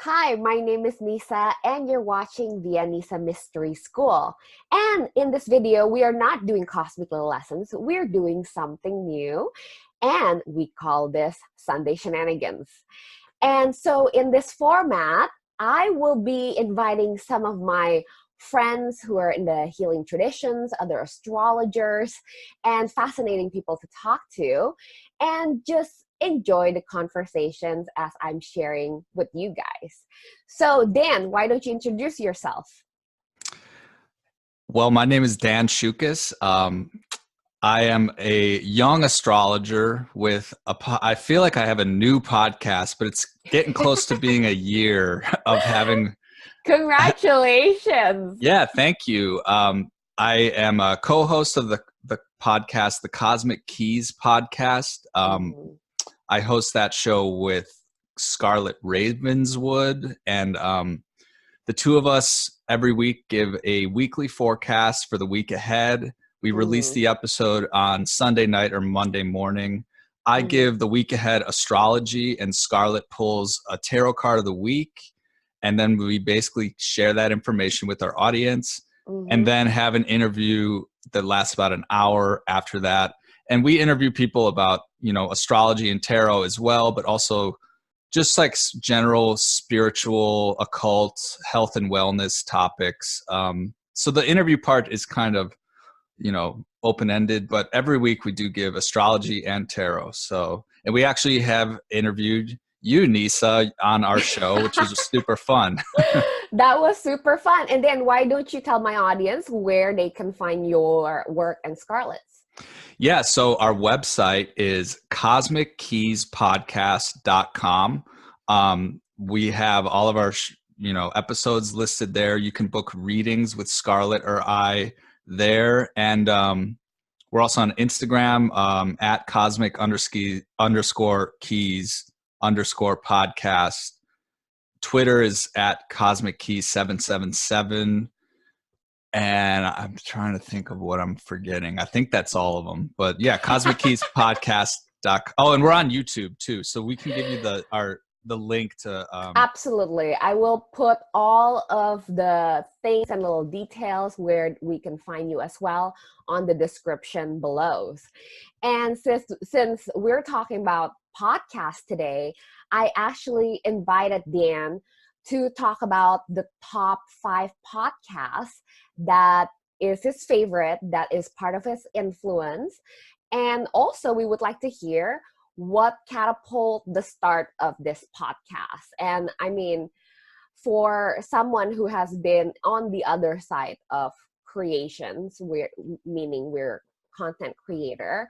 Hi, my name is Nissa, and you're watching via Nissa Mystery School. And in this video, we are not doing cosmic lessons. We're doing something new, and we call this Sunday Shenanigans. And so in this format, I will be inviting some of my friends who are in the healing traditions, other astrologers, and fascinating people to talk to, and just enjoy the conversations as I'm sharing with you guys. So, Dan, why don't you introduce yourself? Well, my name is Dan Shukis. I am a young astrologer with I feel like I have a new podcast, but it's getting close to being a year of having. Congratulations. Yeah, thank you. I am a co-host of the podcast, the Cosmic Keys podcast. I host that show with Scarlet Ravenswood, and the two of us every week give a weekly forecast for the week ahead. We release the episode on Sunday night or Monday morning. I give the week ahead astrology, and Scarlet pulls a tarot card of the week. And then we basically share that information with our audience and then have an interview that lasts about an hour after that. And we interview people about, astrology and tarot as well, but also just like general spiritual, occult, health and wellness topics. So the interview part is kind of, open-ended, but every week we do give astrology and tarot. So, and we actually have interviewed you, Nissa, on our show, which was super fun. That was super fun. And then why don't you tell my audience where they can find your work and Scarlet's? Yeah, so our website is cosmickeyspodcast.com. We have all of our episodes listed there. You can book readings with Scarlet or I there, and we're also on Instagram at cosmic_keys_podcast. Twitter is at cosmickkeys777. And I'm trying to think of what I'm forgetting. I think that's all of them. But yeah, Cosmic Keys Podcast. Oh, and we're on YouTube too, so we can give you the link to. Absolutely, I will put all of the things and little details where we can find you as well on the description below. And since we're talking about podcasts today, I actually invited Dan to talk about the top 5 podcasts that is his favorite, that is part of his influence. And also, we would like to hear what catapult the start of this podcast. And I mean, for someone who has been on the other side of creations, meaning we're content creator,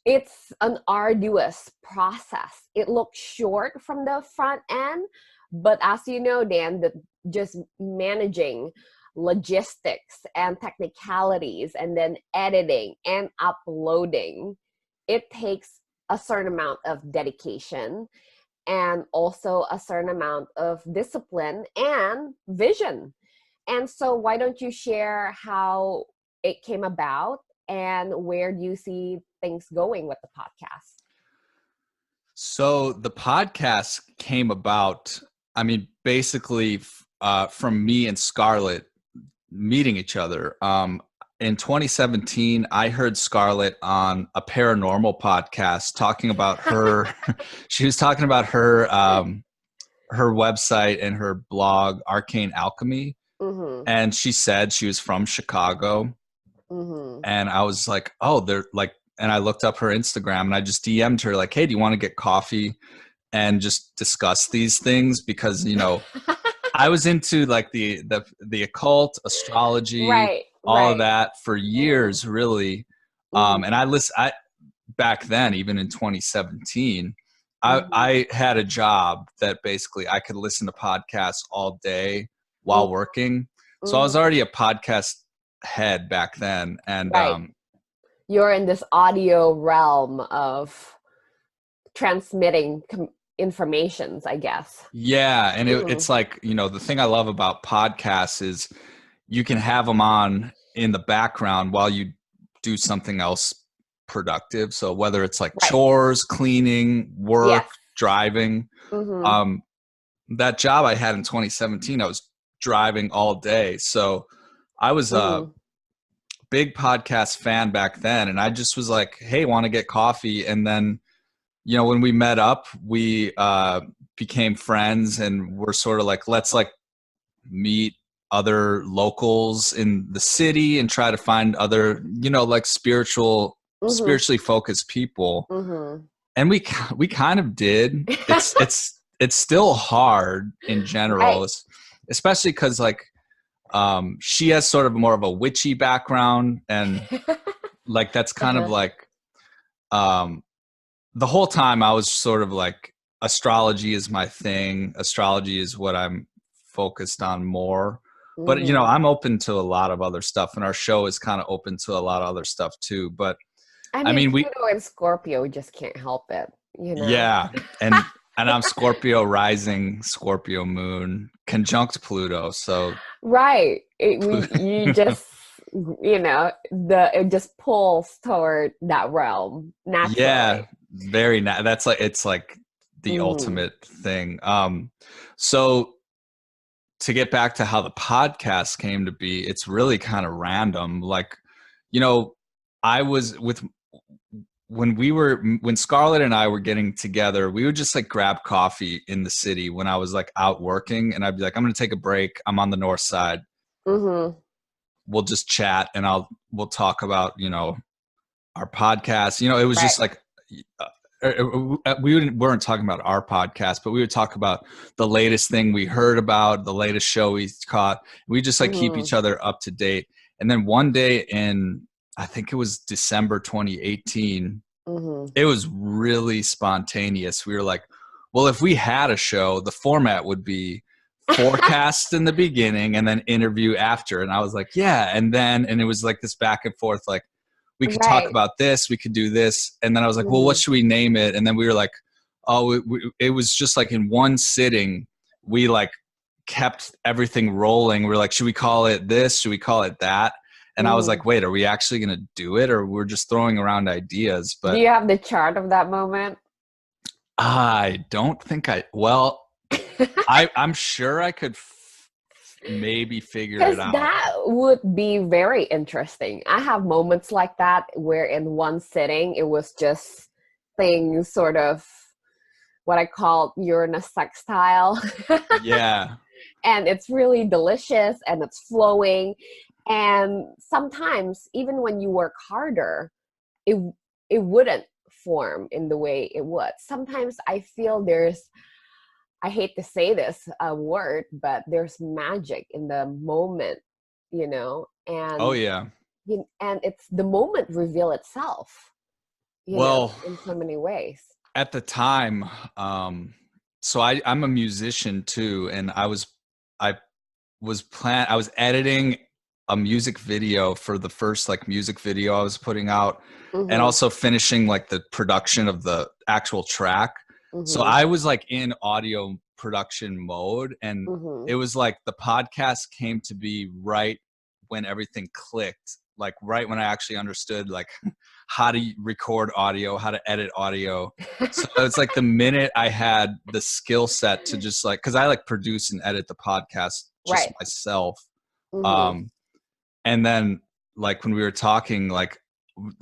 it's an arduous process. It looks short from the front end, but as you know, Dan, just managing logistics and technicalities and then editing and uploading, it takes a certain amount of dedication and also a certain amount of discipline and vision. And so why don't you share how it came about and where do you see things going with the podcast? So the podcast came about, basically from me and Scarlet meeting each other. In 2017, I heard Scarlet on a paranormal podcast talking about her. She was talking about her her website and her blog, Arcane Alchemy. And she said she was from Chicago. And I was like, oh, they're like, and I looked up her Instagram and I just DM'd her like, hey, do you want to get coffee and just discuss these things? Because, I was into like the occult, astrology, all of that for years, really. And I back then, even in 2017, I had a job that basically I could listen to podcasts all day while working. So I was already a podcast head back then. And you're in this audio realm of transmitting informations, I guess. Yeah. And it's like, the thing I love about podcasts is you can have them on in the background while you do something else productive. So whether it's like chores, cleaning, work, driving, that job I had in 2017, I was driving all day. So I was a Mm-hmm. big podcast fan back then. And I just was like, hey, want to get coffee? And then, when we met up, we became friends, and we're sort of like, let's like meet other locals in the city and try to find other, like Mm-hmm. spiritually focused people. Mm-hmm. And we kind of did. It's still hard in Right. general, especially because like she has sort of more of a witchy background, and like that's kind of Uh-huh. like um the whole time I was sort of like, astrology is my thing. Astrology is what I'm focused on more. But Mm-hmm. I'm open to a lot of other stuff, and our show is kind of open to a lot of other stuff too. But I I mean, mean, Pluto and Scorpio just can't help it, you know? yeah, and I'm Scorpio rising, Scorpio moon, conjunct Pluto. So Right. Pluto, You just, it just pulls toward that realm yeah, naturally. that's like, it's like the Mm-hmm. ultimate thing. So to get back to how the podcast came to be, it's really kind of random. Like, you know, I was with when Scarlett and I were getting together, we would just like grab coffee in the city when I was like out working, and I'd be like, I'm gonna take a break. I'm on the north side. Mm-hmm. We'll just chat, and we'll talk about, our podcast. It was Right. just like we weren't talking about our podcast, but we would talk about the latest thing we heard about, the latest show we caught. We just like keep Mm-hmm. each other up to date. And then one day in, I think it was December 2018, Mm-hmm. it was really spontaneous. We were like, well, if we had a show, the format would be forecast in the beginning and then interview after. And I was like, yeah. And it was like this back and forth, like, we could talk Right. about this, we could do this. And then I was like, well, what Mm-hmm. should we name it? And then we were like, oh, it was just like in one sitting, we like kept everything rolling. We're like, should we call it this? Should we call it that? And I was Mm-hmm. like, wait, are we actually going to do it, or we're just throwing around ideas? Do But you have the chart of that moment? I don't think I'm sure I could maybe figure it Because out. that would be very interesting. I have moments like that where in one sitting, it was just things sort of what I call Uranus sextile. Yeah. And it's really delicious and it's flowing. And sometimes, even when you work harder, it, it wouldn't form in the way it would. Sometimes I feel I hate to say this word, but there's magic in the moment, Oh, and yeah. and it's the moment reveal itself, Well, in so many ways. at the time, so I'm a musician too, and I I was editing a music video for the first like music video I was putting out, and Mm-hmm. also finishing like the production of the actual track. So Mm-hmm. I was like in audio production mode, and Mm-hmm. it was like the podcast came to be right when everything clicked, like right when I actually understood like how to record audio, how to edit audio. So it's like the minute I had the skill set to just like, because I like produce and edit the podcast just Right. myself. Mm-hmm. Um, and then like when we were talking, like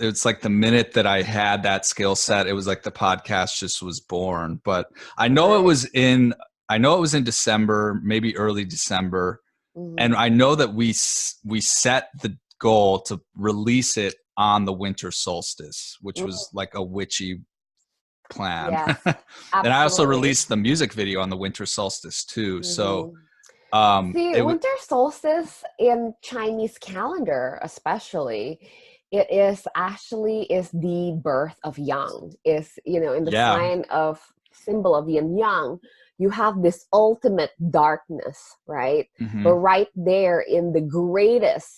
it's like the minute that I had that skill set, it was like the podcast just was born. But I know it Right. was in, I know it was in December, maybe early December, and Mm-hmm. I know that we set the goal to release it on the winter solstice, which was like a witchy plan. Yes, And I also absolutely. released the music video on the winter solstice too. So Mm-hmm. See, it was, winter solstice in Chinese calendar, especially, it is actually is the birth of yang. Is in the yeah. sign of symbol of yin yang, you have this ultimate darkness, right? But Hmm. right there in the greatest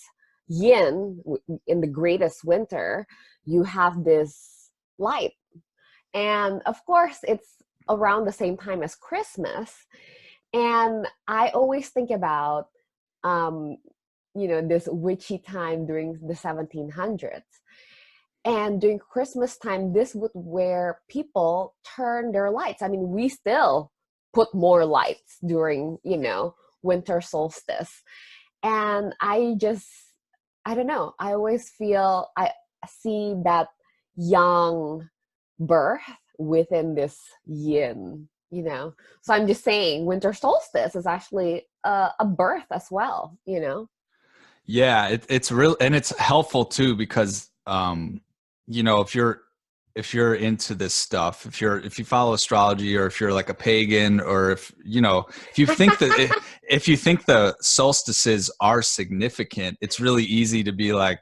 yin, in the greatest winter, you have this light, and of course, it's around the same time as Christmas. And I always think about, um, this witchy time during the 1700s. And during Christmas time, this would where people turn their lights. I mean, we still put more lights during, winter solstice. And I don't know, I always feel I see that young birth within this yin, so I'm just saying winter solstice is actually a birth as well. Yeah, it's real, and it's helpful too, because if you're into this stuff, if you follow astrology, or if you're like a pagan, or if you think that if you think the solstices are significant, it's really easy to be like,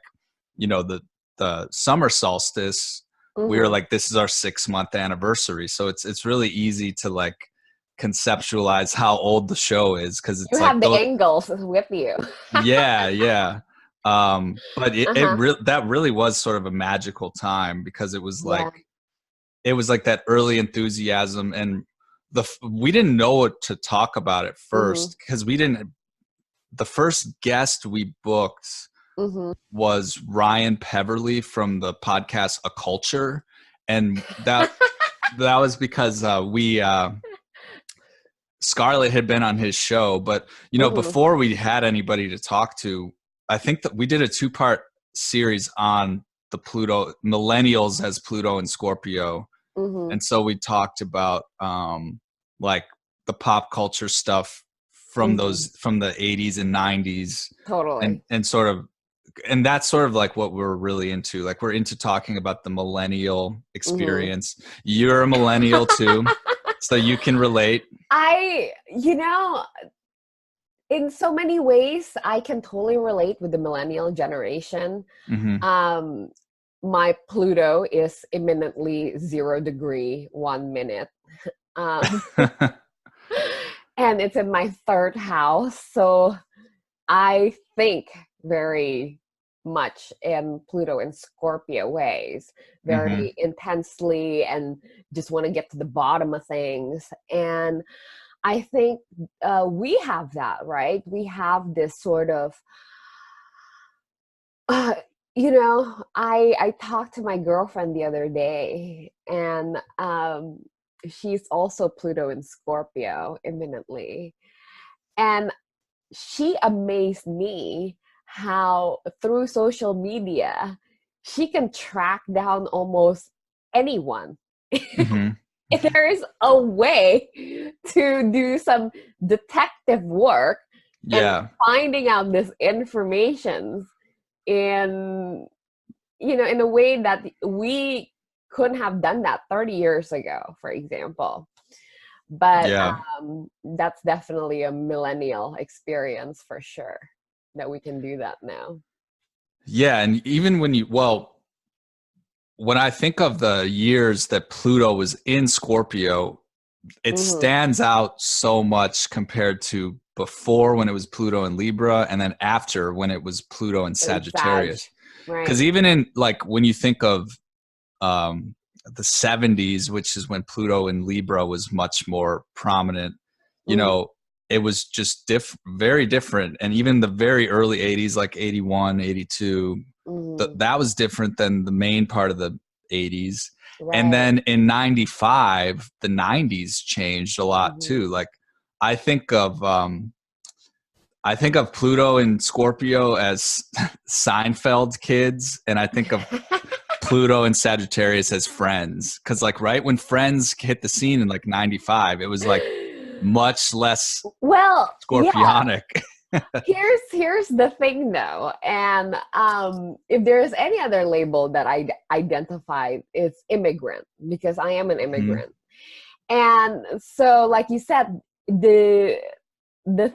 the summer solstice, we were like, this is our 6-month anniversary, so it's really easy to like conceptualize how old the show is, because You it's like have the those. angles with you. Yeah. But Uh-huh. that really was sort of a magical time, because Yeah. it was like that early enthusiasm, and we didn't know what to talk about at Mm-hmm. first, because the first guest we booked Mm-hmm. was Ryan Peverly from the podcast Occulture, and that was because we Scarlett had been on his show, but Mm-hmm. before we had anybody to talk to, I think that we did a 2-part series on the Pluto millennials as Pluto and Scorpio, Mm-hmm. and so we talked about like the pop culture stuff from Mm-hmm. the 80s and 90s, Totally. and that's sort of like what we're really into. Like, we're into talking about the millennial Mm-hmm. experience. You're a millennial too, so you can relate. I, in so many ways, I can totally relate with the millennial generation. Hmm. Um, my Pluto is imminently 0 degree 1 minute. Um, and it's in my third house. So I think very much in Pluto and Scorpio ways, Hmm. very intensely, and just want to get to the bottom of things. And I think we have that, right? We have this sort of, uh, I talked to my girlfriend the other day, and she's also Pluto and Scorpio imminently. And she amazed me how through social media she can track down almost anyone. Hmm. If there is a way to do some detective work and Yeah. finding out this information in in a way that we couldn't have done that 30 years ago, for example. But Yeah. that's definitely a millennial experience for sure, that we can do that now. Yeah. And even when I think of the years that Pluto was in Scorpio, it Mm-hmm. stands out so much compared to before, when it was Pluto in Libra, and then after, when it was Pluto in And Sag, Sagittarius. Because right? even in, like, when you think of um, the 70s, which is when Pluto in Libra was much more prominent, you Mm-hmm. know, it was just very different. And even the very early 80s, like 81, 82, Mm-hmm. that was different than the main part of the 80s. And Right. then in 95, the 90s changed a lot Mm-hmm. too. Like, I think of Pluto and Scorpio as Seinfeld kids, and I think of Pluto and Sagittarius as Friends, because like right when Friends hit the scene in like 95, it was like much less Well, yeah. scorpionic. Here's the thing though, and if there is any other label that I identify, it's immigrant, because I am an Mhm. immigrant. And so, like you said, the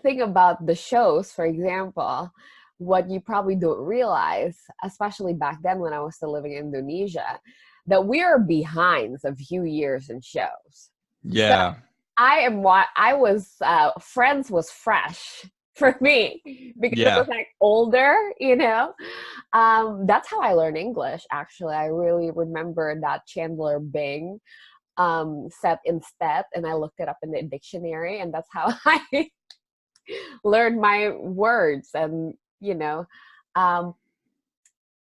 thing about the shows, for example, what you probably don't realize, especially back then when I was still living in Indonesia, that we are behind a few years in shows. So Yeah. I was Friends was fresh for me because it was Yeah. like older. That's how I learned English. Actually, I really remember that Chandler Bing said instead, and I looked it up in the dictionary, and that's how I learned my words. And um,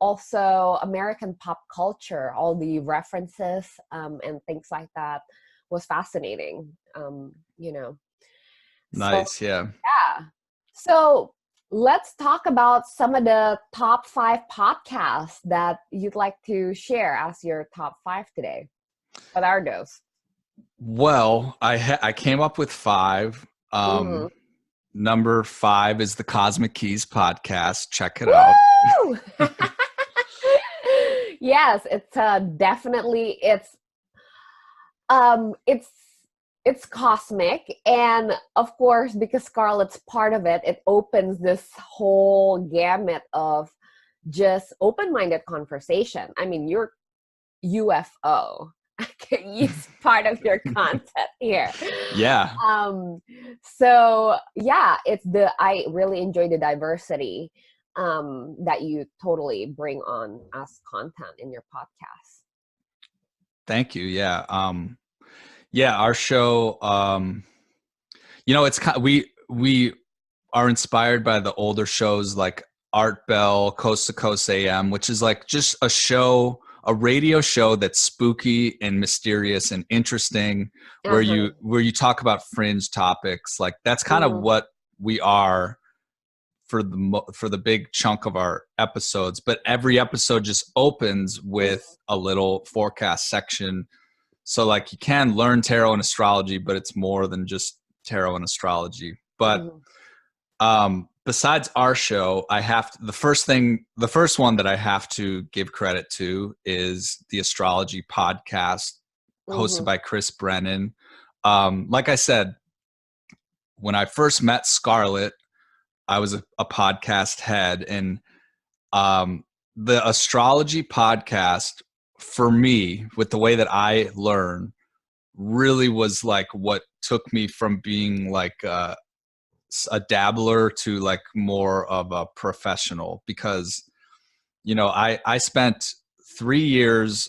also American pop culture, all the references and things like that was fascinating. So Nice. Yeah. yeah. So let's talk about some of the top 5 podcasts that you'd like to share as your top 5 today. What are those? Well, I came up with 5. Mhm. Number 5 is the Cosmic Keys podcast. Check it out. Woo! Yes, it's definitely um it's it's cosmic, and of course because Scarlett's part of it, it opens this whole gamut of just open-minded conversation. I mean, you're UFO. I can use part of your content here. Yeah. Um, so yeah, I really enjoy the diversity that you totally bring on as content in your podcast. Thank you. Yeah. Yeah, our show, it's kind we are inspired by the older shows like Art Bell, Coast to Coast AM, which is like just a radio show that's spooky and mysterious and interesting, where Uh-huh. you talk about fringe topics. Like that's kind of Mhm. what we are for the big chunk of our episodes. But every episode just opens with a little forecast section. So like you can learn tarot and astrology, but it's more than just tarot and astrology. But Mhm. besides our show, the first one that I have to give credit to is the Astrology Podcast, hosted Mhm. by Chris Brennan. Like I said, when I first met Scarlett, I was a podcast head, and um, the Astrology Podcast, for me, with the way that I learn, really was like what took me from being like a dabbler to like more of a professional, because I spent 3 years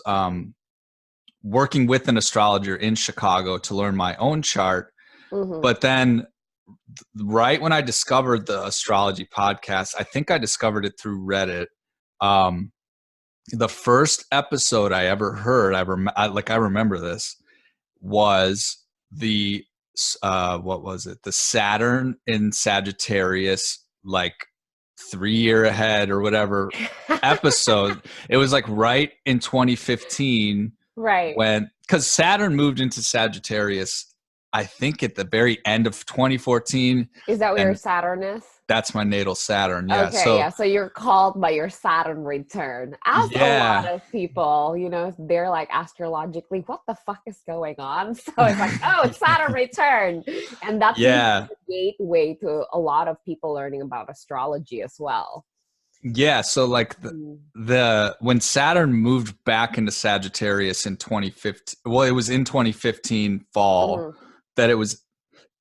working with an astrologer in Chicago to learn my own chart. Mhm. But then right when I discovered the Astrology Podcast, I think I discovered it through Reddit. um, the first episode I ever heard, I remember this, was the what was it? The Saturn in Sagittarius, like 3 year ahead or whatever episode. It was like right in 2015, Right. when, because Saturn moved into Sagittarius, I think at the very end of 2014, Is that where your and Saturn is? that's my natal Saturn. Yeah. Okay, So yeah. So you're called by your Saturn return. As a lot yeah, of people, they're like astrologically, what the fuck is going on? So it's like, oh, it's Saturn return. And that seems to yeah. be the gateway to a lot of people learning about astrology as well. Yeah, so like Mm. the when Saturn moved back into Sagittarius in 2015, well, it was in 2015 fall Mhm. that it was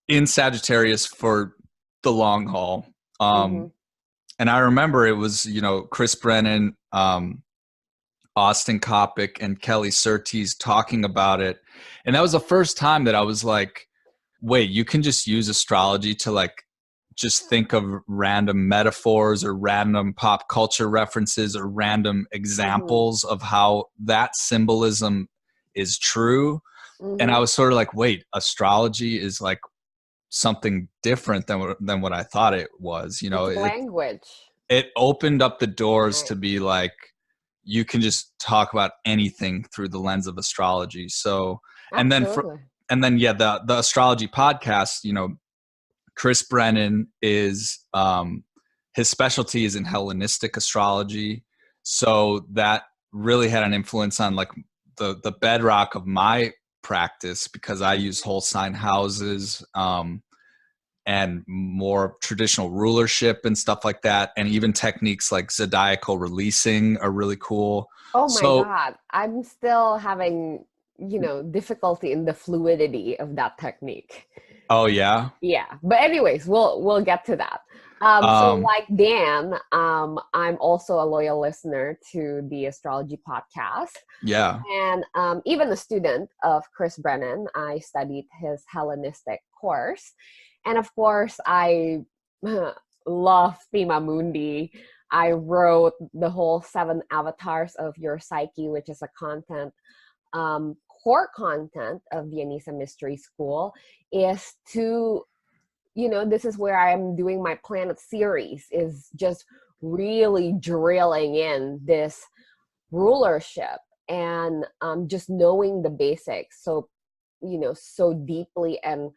in Sagittarius for the long haul. Mhm. And I remember it was, Chris Brennan, Austin Coppock, and Kelly Surtees talking about it. And that was the first time that I was like, wait, you can just use astrology to like just think of random metaphors or random pop culture references or random Mhm. examples of how that symbolism is true. And I Mhm. was sort of like, wait, astrology is like something different than what I thought it was. It's a language. It opened up the doors Right. to be like, you can just talk about anything through the lens of astrology. So, and then Absolutely. yeah, the Astrology Podcast, Chris Brennan is his specialty is in Hellenistic astrology, so that really had an influence on like the bedrock of my practice, because I use whole sign houses, and more traditional rulership and stuff like that, and even techniques like zodiacal releasing are really cool. Oh my So, God. I'm still having, difficulty in the fluidity of that technique. oh yeah, Yeah. But anyways, we'll get to that. So um, like Dan, I'm also a loyal listener to the Astrology Podcast. yeah, And even a student of Chris Brennan. I studied his Hellenistic course. And of course, I love Thema Mundi. I wrote the whole 7 avatars of your psyche, which is a content core content of the Nissa Mystery School is to, this is where I'm doing my planet series, is just really drilling in this rulership and just knowing the basics so deeply and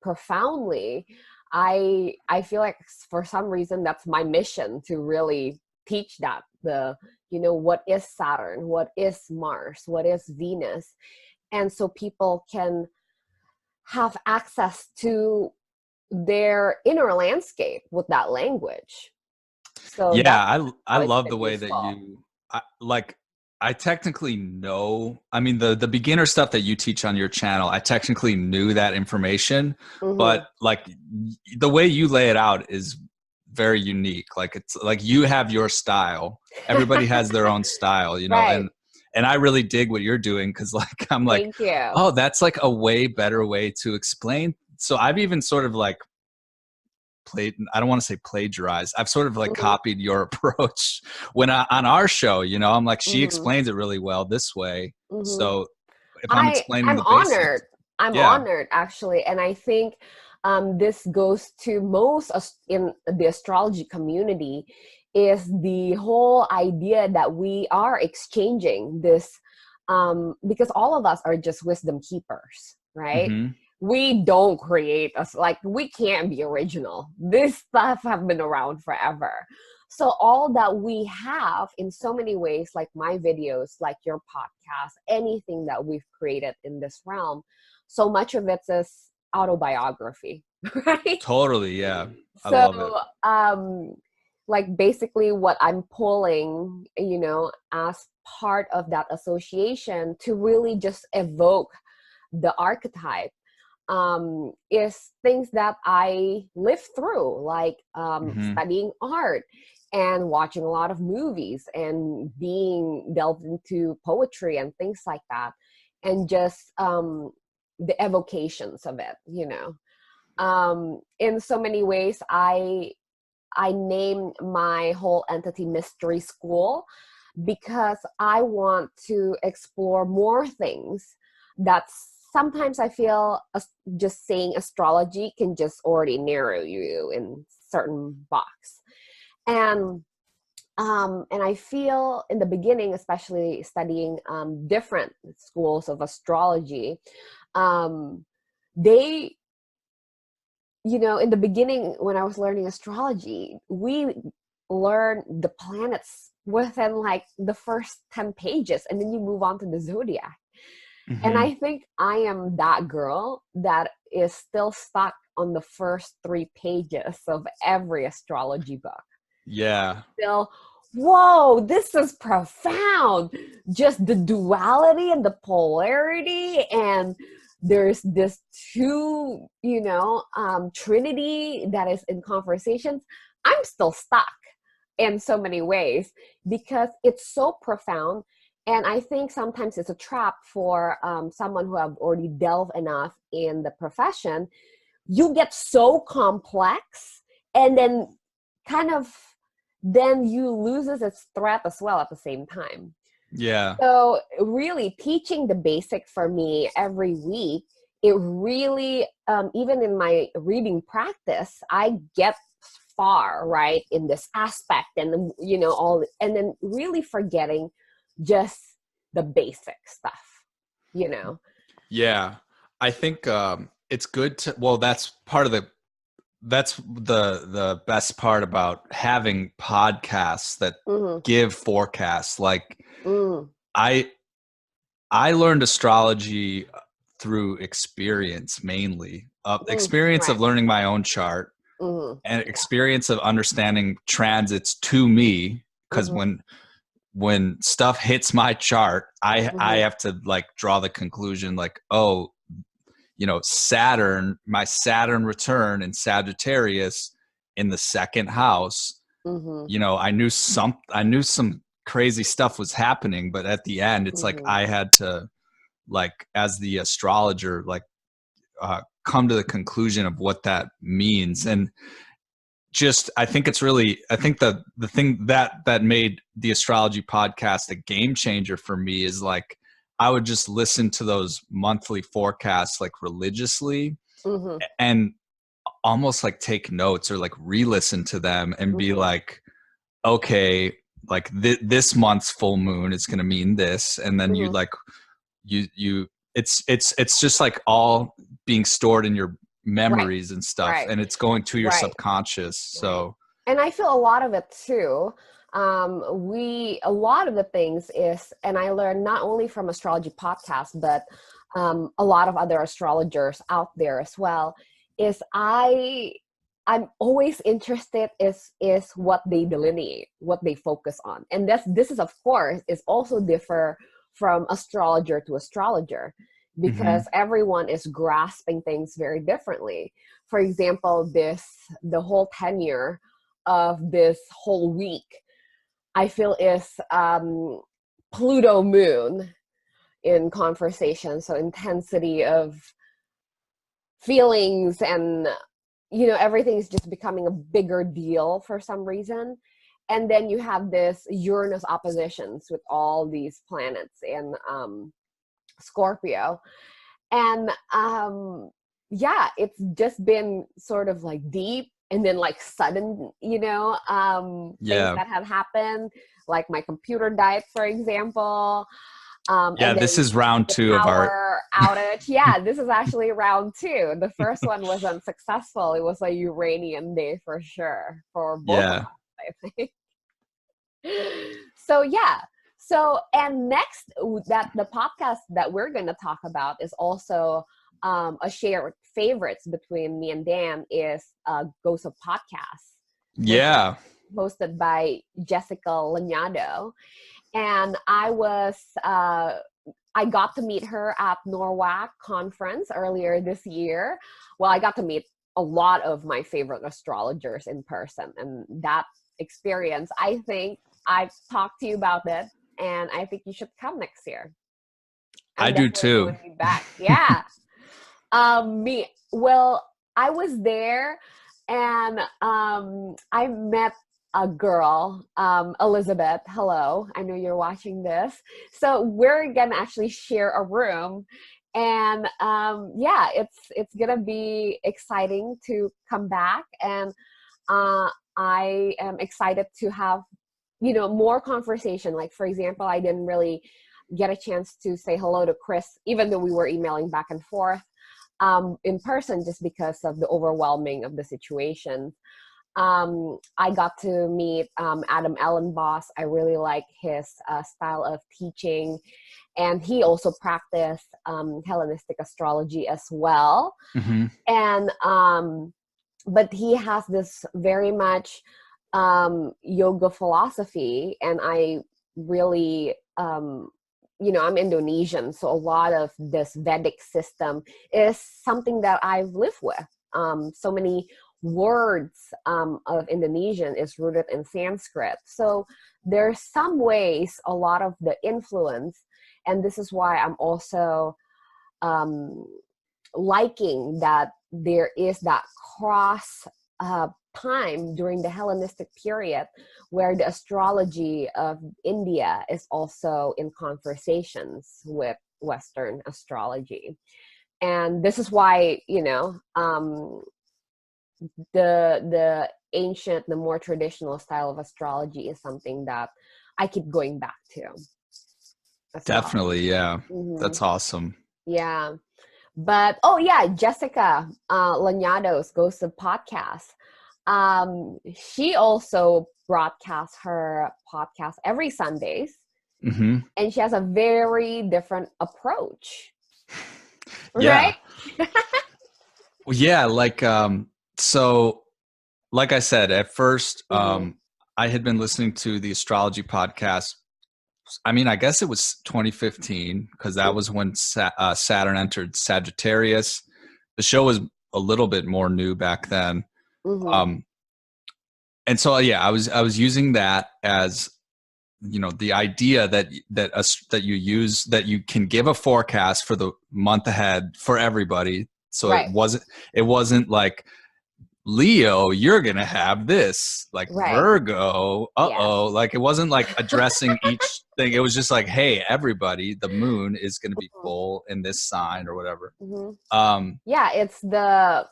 profoundly. I feel like for some reason that's my mission, to really teach that, what is Saturn, what is Mars, what is Venus, and so people can have access to their inner landscape with that language. So yeah, I it's love been the way that useful. I technically know, I mean, the beginner stuff that you teach on your channel, I technically knew that information, Mm-hmm. but like the way you lay it out is very unique. Like, it's like you have your style. Everybody has their own style, Right. and I really dig what you're doing, because like I'm like, Thank you. oh, that's like a way better way to explain. So I've even sort of like I don't want to say plagiarized. I've sort of like Mm-hmm. copied your approach on our show, I'm like, she Mm-hmm. explains it really well this way. Mm-hmm. So if I'm explaining I'm the basics, honored. I'm yeah. honored, actually, and I think this goes to most in the astrology community, is the whole idea that we are exchanging this, because all of us are just wisdom keepers, right? Hmm. We don't create us, like, we can't be original. This stuff have been around forever. So all that we have in so many ways, like my videos, like your podcast, anything that we've created in this realm, so much of it is autobiography, right? Totally. Yeah. I So, love it. like, basically what I'm pulling, as part of that association to really just evoke the archetype, is things that I lived through, like Hmm. studying art and watching a lot of movies and being delved into poetry and things like that, and just the evocations of it. In so many ways, I named my whole entity Mystery School because I want to explore more things that sometimes I feel just saying astrology can just already narrow you in certain box. And I feel in the beginning, especially studying different schools of astrology, um, they, in the beginning when I was learning astrology, we learn the planets within like the first 10 pages, and then you move on to the zodiac. And Hmm. I think I am that girl that is still stuck on the first 3 pages of every astrology book. Yeah. Still, whoa, this is profound. Just the duality and the polarity, and there's this two, trinity that is in conversations. I'm still stuck in so many ways because it's so profound. And I think sometimes it's a trap for someone who have already delved enough in the profession. You get so complex, and then kind of then you loses its threat as well at the same time. Yeah. So really teaching the basic for me every week, it really, even in my reading practice, I get far, right, in this aspect, and all, and then really forgetting just the basic stuff. Yeah. I think it's good to, well, that's the best part about having podcasts that Mm-hmm. give forecasts. Like Mm. I I learned astrology through experience, mainly Mm. experience of Right. learning my own chart, Mm-hmm. and experience of understanding transits to me, because Mm-hmm. when stuff hits my chart, I Mm-hmm. have to like draw the conclusion, like, oh, my Saturn return in Sagittarius in the second house, Mm-hmm. I knew some crazy stuff was happening, but at the end it's like Mm-hmm. I had to, like, as the astrologer, like come to the conclusion of what that means. And just, I think the thing that made the Astrology Podcast a game changer for me is like I would just listen to those monthly forecasts like religiously, and almost like take notes or like re-listen to them and be like, okay, like this month's full moon is going to mean this, and then you like you it's just like all being stored in your memories and stuff, and it's going to your subconscious. So and I feel a lot of it too. A lot of the things is, and I learned not only from Astrology Podcasts, but a lot of other astrologers out there as well, is I'm always interested is what they delineate, what they focus on. And this is, of course, is also differ from astrologer to astrologer, because everyone is grasping things very differently. For example, the whole tenure of this whole week, I feel is Pluto moon in conversation. So intensity of feelings, and everything is just becoming a bigger deal for some reason. And then you have this Uranus oppositions with all these planets in Scorpio. And it's just been sort of like deep, and then like sudden, things that have happened, like my computer died, for example. This is round 2 of our outage. Yeah, this is actually round 2. The first one was unsuccessful. It was a Uranian day for sure for both of us, I think. So and next, that the podcast that we're going to talk about is also a shared favorites between me and Dan, is Ghost of Podcasts. Yeah. Hosted by Jessica Lanyado. And I got to meet her at NORWAC conference earlier this year. Well, I got to meet a lot of my favorite astrologers in person. And that experience, I think I've talked to you about it, and I think you should come next year. I do too. Back. Yeah. I was there, and I met a girl, Elizabeth. Hello, I know you're watching this. So we're gonna actually share a room, and it's gonna be exciting to come back, and I am excited to have more conversation. Like, for example, I didn't really get a chance to say hello to Chris, even though we were emailing back and forth in person, just because of the overwhelming of the situation. I got to meet Adam Ellenboss. I really like his style of teaching, and he also practiced Hellenistic astrology as well. And but he has this very much yoga philosophy, and I really I'm Indonesian, so a lot of this Vedic system is something that I've lived with. So many words of Indonesian is rooted in Sanskrit. So there's some ways a lot of the influence, and this is why I'm also liking that there is that cross time during the Hellenistic period where the astrology of India is also in conversations with Western astrology. And this is why, the ancient, the more traditional style of astrology is something that I keep going back to. Definitely, yeah. That's awesome. Yeah. But, Jessica Lanyado's Ghost of Podcasts. She also broadcasts her podcast every Sundays. And she has a very different approach. Yeah. Right? Yeah, so like I said, at first, I had been listening to the Astrology Podcast. I mean, I guess it was 2015, because that was when Saturn entered Sagittarius. The show was a little bit more new back then. And so, I was using that as, the idea that you can give a forecast for the month ahead for everybody. So it wasn't like Leo, you're gonna have this, like Right. Virgo, Yes. like it wasn't like addressing each thing. It was just like, hey, everybody, the moon is gonna be full in this sign or whatever. Mm-hmm. Um, Yeah, it's like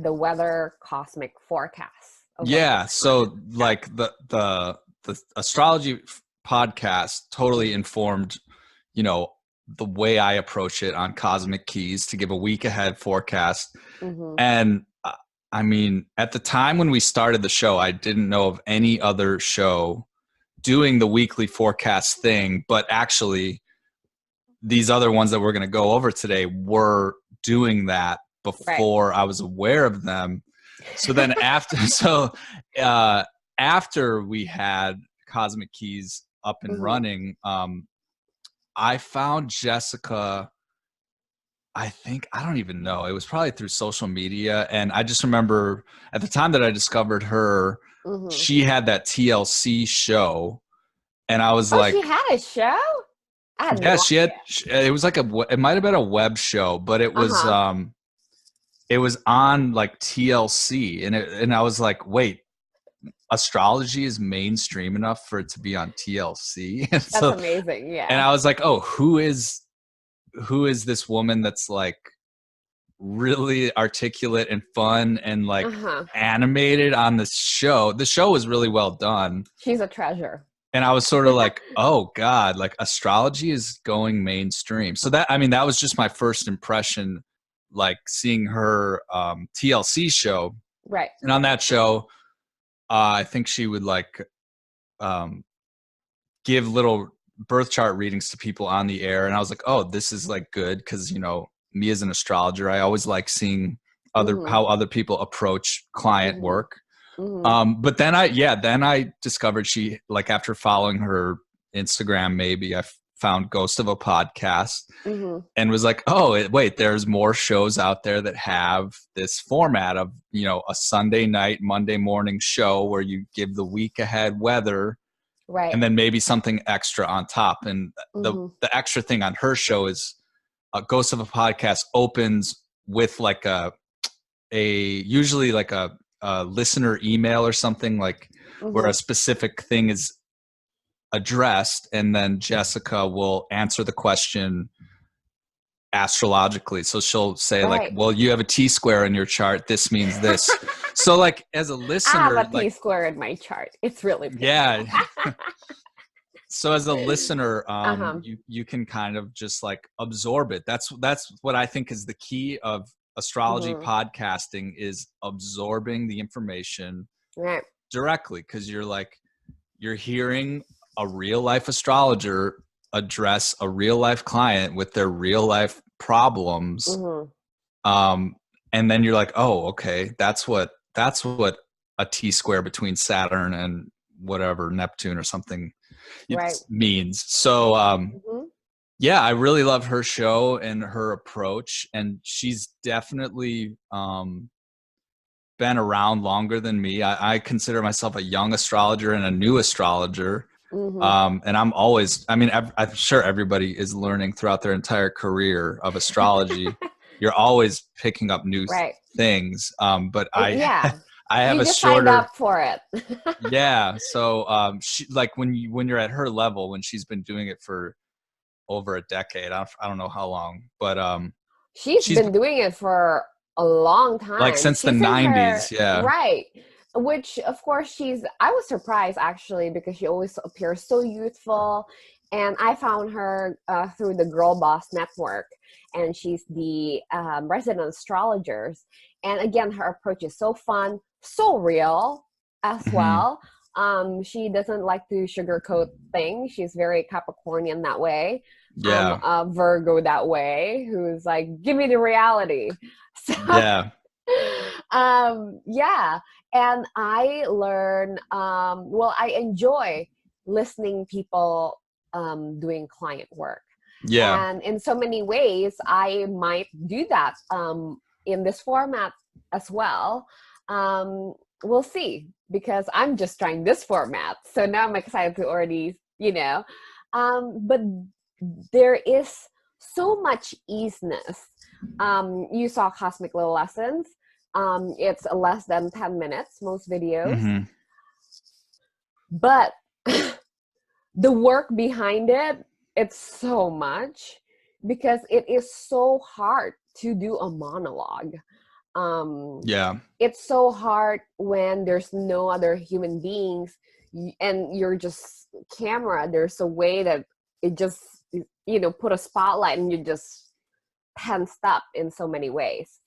the weather cosmic forecast of what's yeah, going on. so like the astrology podcast totally informed, you know, the way I approach it on Cosmic Keys to give a week ahead forecast. Mm-hmm. And I mean, at the time when we started the show, I didn't know of any other show doing the weekly forecast thing, but actually these other ones that we're going to go over today were doing that Right. before I was aware of them. So then uh, after we had Cosmic Keys up and Mm-hmm. running, I found Jessica. I don't even know. It was probably through social media. And I just remember at the time that I discovered her, Mm-hmm. she had that TLC show. And I was Oh, she like, had a show? I had yeah, no it was like it might have been a web show, but Uh-huh. it was on like TLC. And I was like, wait, astrology is mainstream enough for it to be on TLC. And That's so, amazing. and Yeah. I was like, oh, who is this woman that's like really articulate and fun and like Uh-huh. animated on this show? The show was really well done. She's a treasure. And I was sort of like, oh God, like astrology is going mainstream. So that, I mean, that was just my first impression, like seeing her TLC show. Right. And on that show, I think she would like um, give little birth chart readings to people on the air. And I was like, oh, this is like good because, you know, me as an astrologer, I always like seeing Mm-hmm. how other people approach client Mm-hmm. work. Mm-hmm. But then I discovered she, like, after following her Instagram, maybe I found Ghost of a Podcast Mm-hmm. and was like, oh, wait, there's more shows out there that have this format of, you know, a Sunday night, Monday morning show where you give the week ahead weather Right. and then maybe something extra on top. And Mm-hmm. the extra thing on her show is Ghost of a Podcast opens with like usually like a listener email or something, like where Mm-hmm. a specific thing is addressed, and then Jessica will answer the question astrologically. So she'll say like, Right. well, you have a T-square in your chart, this means this. So like as a I have listener, a like, T-square in my chart. It's really yeah. painful. So as a listener, Uh-huh. you can kind of just like absorb it. That's what I think is the key of astrology Mm-hmm. podcasting, is absorbing the information Right. directly, because you're hearing a real life astrologer address a real life client with their real life problems. Mm-hmm. And then you're like, oh, okay, that's what a T-square between Saturn and whatever Neptune or something it Right. means. So Mm-hmm. yeah, I really love her show and her approach, and she's definitely been around longer than me. I consider myself a young astrologer and a new astrologer. Mm-hmm. And I mean, I'm sure everybody is learning throughout their entire career of astrology. You're always picking up new Right. things. But Yeah. I have You a just signed shorter, up for it. yeah. So she, like when you're at her level, when she's been doing it for over a decade, I don't know how long, but She's she's been doing it for a long like time. since the She's in her 90s. Yeah. right, which of course I was surprised actually because she always appears so youthful. And I found her through the Girl Boss Network, and she's the resident astrologers. And again, her approach is so fun, so real as Hmm. well. She doesn't like to sugarcoat things. She's very Capricornian that way. Yeah. Virgo that way, who's like, give me the reality. So, Yeah. yeah. And I learn, well, I enjoy listening people doing client work. Yeah. And in so many ways, I might do that in this format as well. We'll see, because I'm just trying this format. So now I'm excited to already, but there is so much easiness. You saw Cosmic Little Lessons. It's less than 10 minutes, most videos. Mm-hmm. But the work behind it, it's so much, because it is so hard to do a monologue. Yeah. It's so hard when there's no other human beings and you're just camera. There's a way that it just, put a spotlight and you just tensed up in so many ways.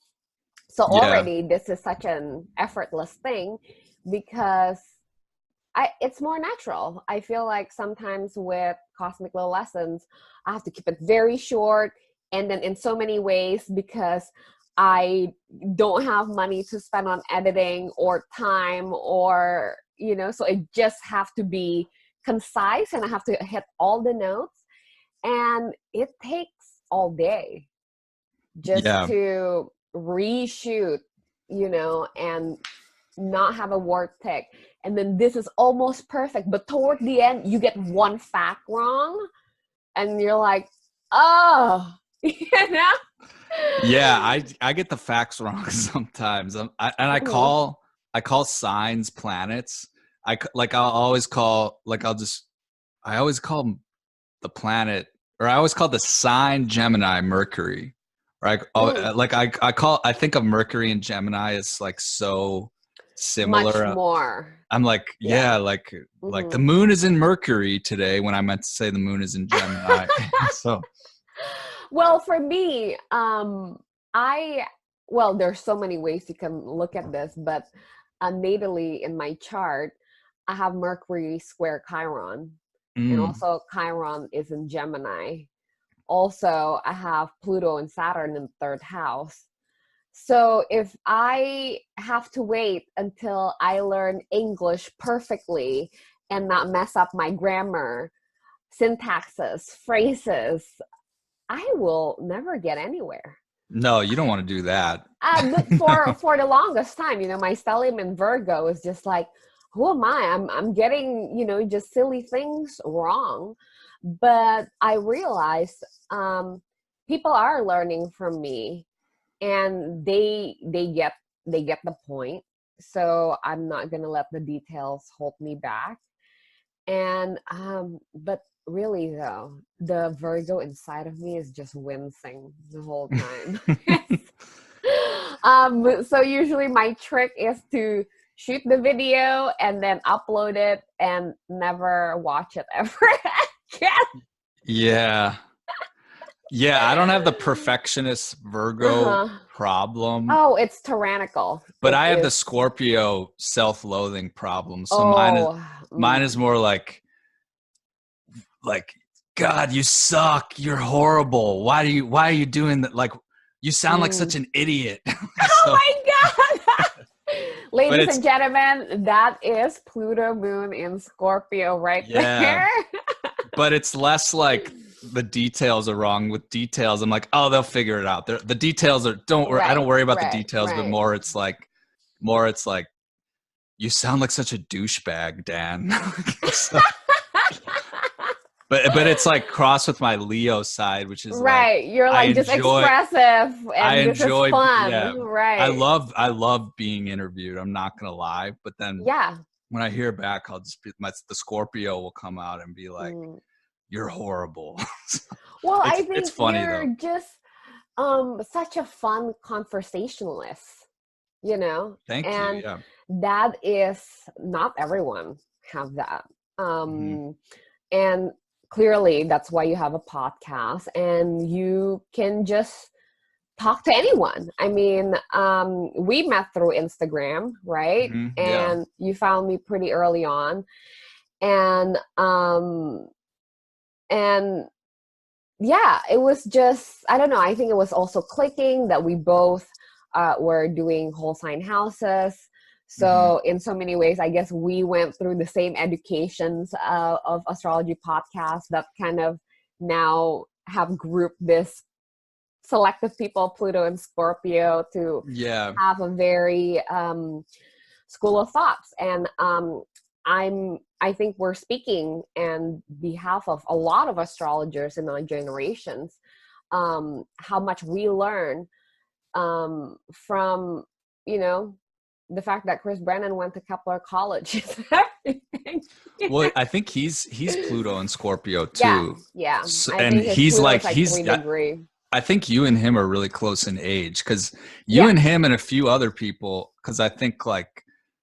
So Yeah. already this is such an effortless thing, because it's more natural. I feel like sometimes with Cosmic Little Lessons, I have to keep it very short, and then in so many ways, because I don't have money to spend on editing or time, or so it just have to be concise, and I have to hit all the notes, and it takes all day just Yeah. to reshoot, and not have a word pick. And then this is almost perfect, but toward the end you get one fact wrong, and you're like, oh, Yeah, I get the facts wrong sometimes. I call signs planets. I'll always call I always call the planet, or I always call the sign Gemini Mercury. Right? I think of Mercury and Gemini as like so much similar. more. I'm like, yeah, like the moon is in Mercury today when I meant to say the moon is in Gemini. So Well, for me, there's so many ways you can look at this, but natally in my chart, I have Mercury square Chiron, and also Chiron is in Gemini. Also, I have Pluto and Saturn in the third house. So if I have to wait until I learn English perfectly and not mess up my grammar, syntaxes, phrases, I will never get anywhere. no, you don't want to do that. For the longest time, my stellium in Virgo is just like, who am I? I'm getting, just silly things wrong. But I realized people are learning from me, and they get the point. So I'm not gonna let the details hold me back. And but really though, the Virgo inside of me is just wincing the whole time. So usually my trick is to shoot the video and then upload it and never watch it ever again. Yeah. Yeah, I don't have the perfectionist Virgo problem. Oh, it's tyrannical. But I have the Scorpio self-loathing problem. So mine is more like God, you suck. You're horrible. Why are you doing that? Like, you sound like such an idiot. Oh my God. Ladies and gentlemen, that is Pluto moon in Scorpio right there. But it's less like the details are wrong. With details, I'm like, oh, they'll figure it out. The details are I don't worry about the details, but more it's like you sound like such a douchebag, Dan. But it's like cross with my Leo side, which is right. You're like just expressive, and this is fun. Yeah, right. I love being interviewed. I'm not gonna lie, but then when I hear back, I'll just be the Scorpio will come out and be like, "You're horrible." Well, I think it's funny you're though. just such a fun conversationalist, Thank and you. Yeah, that is not everyone have that. And clearly that's why you have a podcast, and you can just talk to anyone. I mean, we met through Instagram, right? And you found me pretty early on, and yeah, it was just, I don't know, I think it was also clicking that we both were doing whole sign houses. So in so many ways, I guess we went through the same educations of Astrology Podcasts that kind of now have grouped this selective people, Pluto and Scorpio, to have a very school of thoughts. And I think we're speaking on behalf of a lot of astrologers in our generations, how much we learn from you know, the fact that Chris Brennan went to Kepler College is everything. Well, I think he's Pluto and Scorpio Yeah, too. yeah. So, I and think his he's Pluto like is like 3 degree. I think you and him are really close in age, because you Yeah. and him and a few other people, because I think like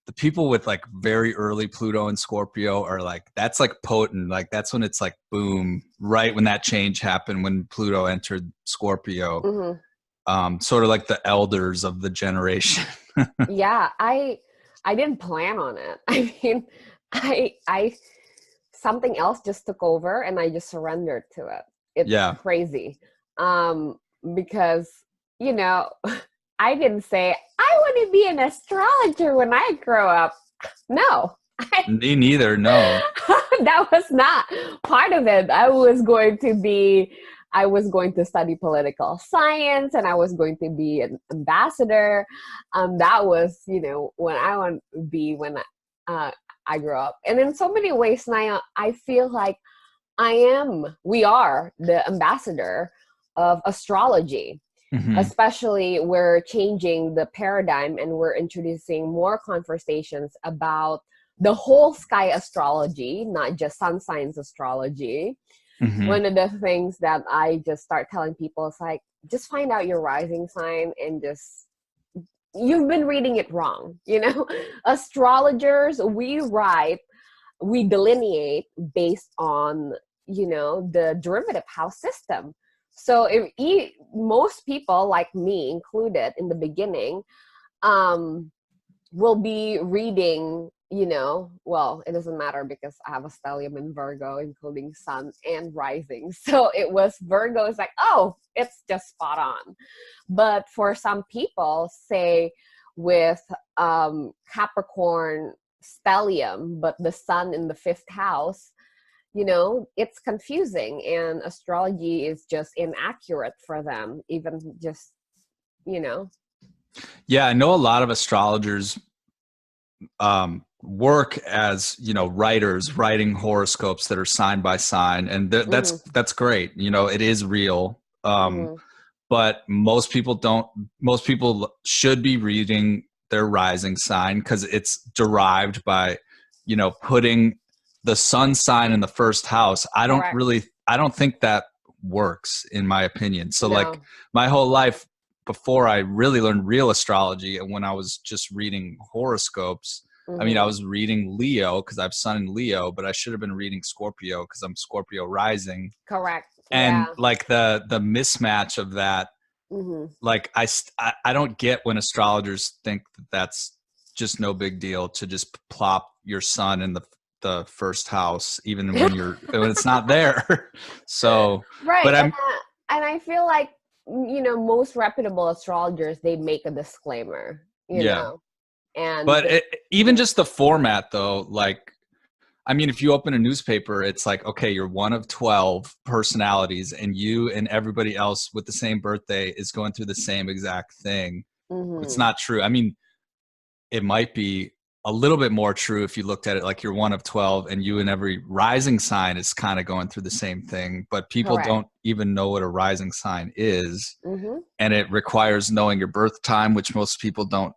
the people with like very early Pluto and Scorpio are like, that's like potent. Like that's when it's like boom, right when that change happened, when Pluto entered Scorpio. Sort of like the elders of the generation. Yeah, I didn't plan on it. I mean, I something else just took over and I just surrendered to it. It's Yeah. crazy. Because, you know, I didn't say I want to be an astrologer when I grow up. No. Me neither, no. That was not part of it. I was going to study political science and I was going to be an ambassador. That was, you know, when I want to be when I grew up. And in so many ways now, I feel like we are the ambassador of astrology. Especially we're changing the paradigm and we're introducing more conversations about the whole sky astrology, not just sun signs astrology. One of the things that I just start telling people is like, just find out your rising sign and you've been reading it wrong. You know, astrologers, we delineate based on, you know, the derivative house system. So if most people like me included in the beginning, will be reading, you know, well, it doesn't matter because I have a stellium in Virgo, including sun and rising. So it was Virgo is like, oh, it's just spot on. But for some people, say with Capricorn stellium, but the sun in the 5th house, you know, it's confusing and astrology is just inaccurate for them, even just, you know. Yeah, I know a lot of astrologers work as, you know, writers, writing horoscopes that are sign by sign, and that's great. You know, it is real. But most people don't. Most people should be reading their rising sign because it's derived by, you know, putting the sun sign in the 1st house. I don't think that works, in my opinion. So like my whole life before I really learned real astrology, and when I was just reading horoscopes, I mean, I was reading Leo because I have sun in Leo, but I should have been reading Scorpio because I'm Scorpio rising. Correct. And like the mismatch of that, like I don't get when astrologers think that that's just no big deal to just plop your sun in the 1st house, even when when it's not there. So, right. But and I feel like, you know, most reputable astrologers, they make a disclaimer, you know, and but even just the format though, like, I mean, if you open a newspaper, it's like, okay, you're one of 12 personalities and you and everybody else with the same birthday is going through the same exact thing. It's not true. I mean, it might be a little bit more true if you looked at it like you're one of 12 and you and every rising sign is kind of going through the same thing, but people don't even know what a rising sign is. And it requires knowing your birth time, which most people don't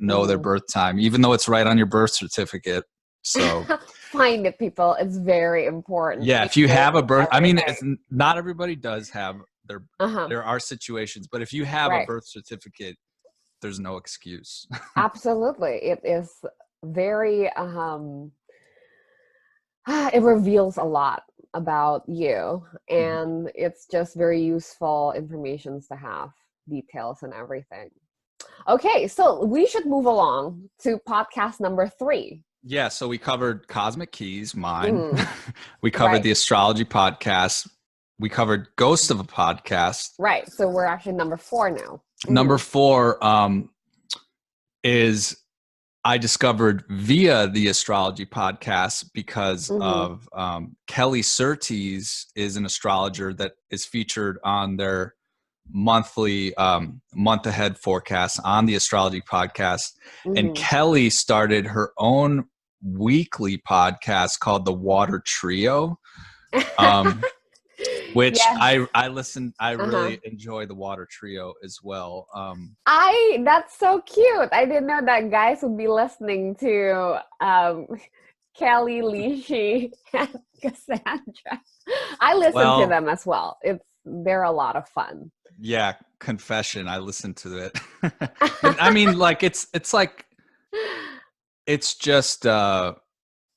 know their birth time, even though it's right on your birth certificate. So find it, people. It's very important. Yeah, if you have a birth, I mean, not everybody does have their, there are situations, but if you have a birth certificate, there's no excuse. Absolutely. It is very, it reveals a lot about you, and it's just very useful information to have, details and everything. Okay, so we should move along to podcast number 3. Yeah, so we covered Cosmic Keys, mine. We covered the Astrology Podcast. We covered Ghost of a Podcast. Right, so we're actually number 4 now. Number 4 is I discovered via the Astrology Podcast because of Kelly Surtees is an astrologer that is featured on their monthly month ahead forecast on the Astrology Podcast. And Kelly started her own weekly podcast called the Water Trio. which Yes. I listen. I Uh-huh. really enjoy the Water Trio as well. That's so cute. I didn't know that guys would be listening to Kelly, Lishi, and Cassandra. I listen to Well, them as well. They're a lot of fun. yeah, confession. I listened to it, but I mean, like it's like it's just.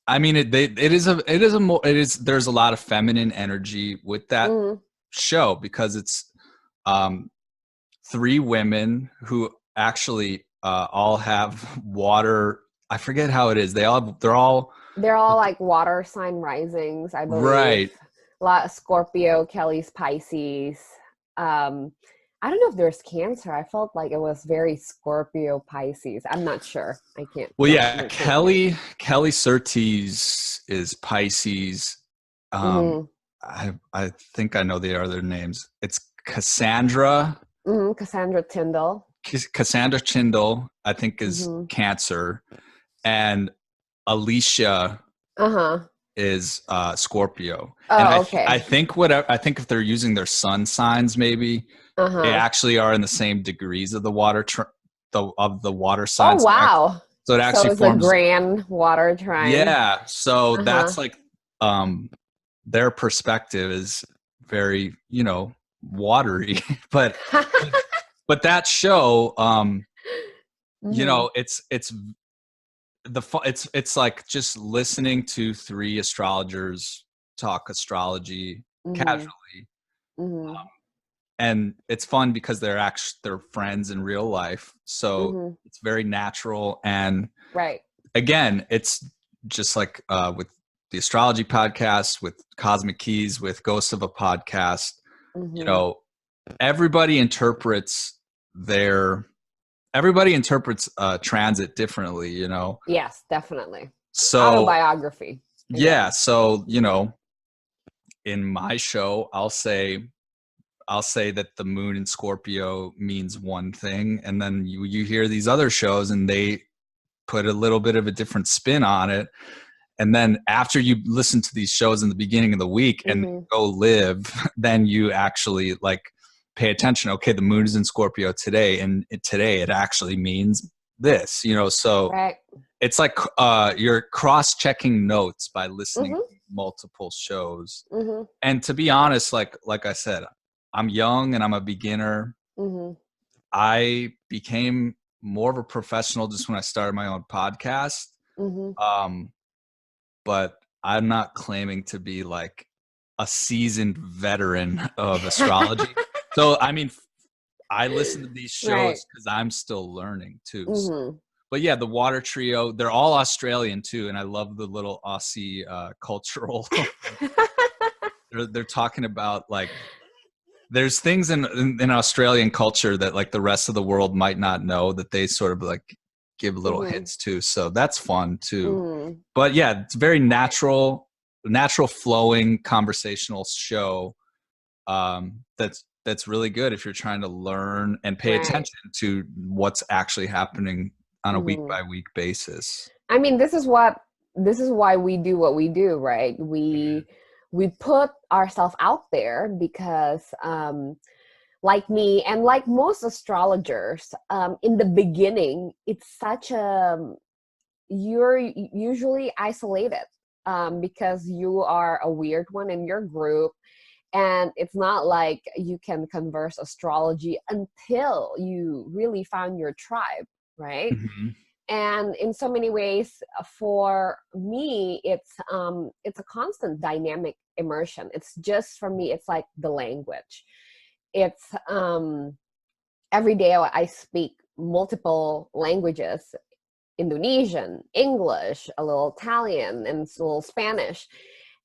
I mean, there's a lot of feminine energy with that Mm, show because it's um, three women who actually all have water. I forget how it is. They're all they're all like water sign risings, I believe. right. A lot of Scorpio, Kelly's Pisces. I don't know if there's Cancer. I felt like it was very Scorpio Pisces. I'm not sure. I can't. Well, Don't yeah, quote me. Kelly Surtees is Pisces. Mm-hmm. I think I know the other names. It's Cassandra. Mm-hmm. Cassandra Tyndall. Cassandra Tyndall, I think, is Mm-hmm. Cancer, and Alicia Uh-huh. is Scorpio. And Oh, I okay. think if they're using their sun signs, maybe they Uh-huh. actually are in the same degrees of the water Oh, sign. wow. So it So actually it's a forms. grand water trine. Yeah. So Uh-huh. that's like um their perspective is very, watery. but but that show, Mm-hmm. it's like just listening to three astrologers talk astrology Mm-hmm. casually, Mm-hmm. and it's fun because they're friends in real life, so Mm-hmm. it's very natural. And Right. again, it's just like with the astrology podcast, with Cosmic Keys, with Ghost of a Podcast, you Mm-hmm. know everybody interprets their everybody interprets transit differently, Yes, definitely. so Autobiography yeah. again. So in my show, I'll say that the moon in Scorpio means one thing, and then you hear these other shows and they put a little bit of a different spin on it. And then after you listen to these shows in the beginning of the week and Mm-hmm. go live, then you actually like pay attention. Okay, the moon is in Scorpio today, and today it actually means this. So Right. it's like you're cross-checking notes by listening Mm-hmm. to multiple shows. Mm-hmm. And to be honest, like I said, I'm young and I'm a beginner. Mm-hmm. I became more of a professional just when I started my own podcast. Mm-hmm. Um, but I'm not claiming to be like a seasoned veteran of astrology. So, I mean, I listen to these Right. shows because I'm still learning too. So. Mm-hmm. But yeah, the Water Trio, they're all Australian too. And I love the little Aussie cultural. they're talking about like, there's things in Australian culture that like the rest of the world might not know that they sort of like give little Mm-hmm. hints to. So that's fun too. Mm-hmm. But yeah, it's very natural flowing conversational show. That's really good if you're trying to learn and pay Right. attention to what's actually happening on a week Mm-hmm. by week basis. I mean, this is why we do what we do, right? We put ourselves out there because like me and like most astrologers, in the beginning, it's such a you're usually isolated because you are a weird one in your group, and it's not like you can converse astrology until you really found your tribe, right? Mhm. And in so many ways, for me, it's a constant dynamic immersion. It's just, for me, it's like the language. It's every day I speak multiple languages: Indonesian, English, a little Italian, and a little Spanish.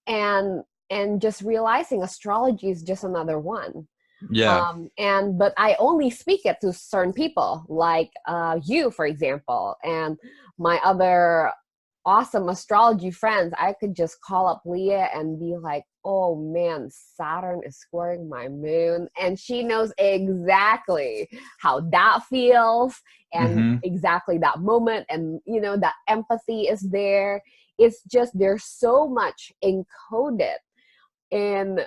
And just realizing astrology is just another one. Yeah. But I only speak it to certain people, like you, for example, and my other awesome astrology friends. I could just call up Leah and be like, "Oh man, Saturn is squaring my moon," and she knows exactly how that feels and Hmm. exactly that moment, and that empathy is there. It's just there's so much encoded in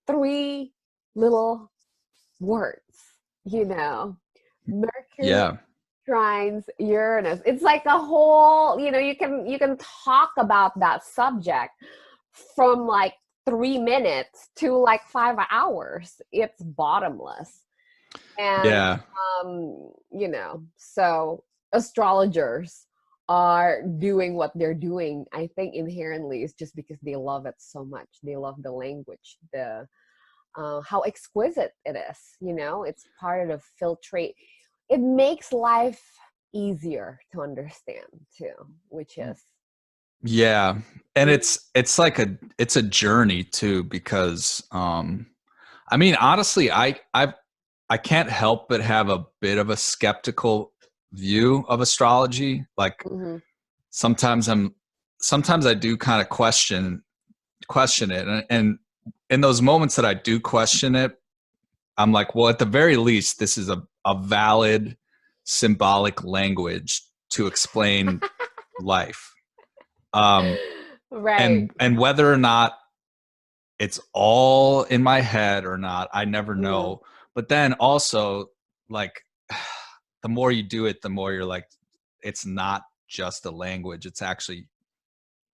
three little words, Mercury Yeah. trines Uranus. It's like a whole, you can talk about that subject from like 3 minutes to like 5 hours. It's bottomless. And Yeah. So astrologers are doing what they're doing, I think inherently is just because they love it so much. They love the language, the how exquisite it is. It's part of filtrate. It makes life easier to understand too, which is Yeah. And it's like it's a journey too, because I mean, honestly, I can't help but have a bit of a skeptical view of astrology. Like mm-hmm. sometimes I do kind of question it, and in those moments that I do question it, I'm like, well, at the very least, this is a valid symbolic language to explain life. Right. And whether or not it's all in my head or not, I never Mm-hmm. know. But then also, like, the more you do it, the more you're like, it's not just a language, it's actually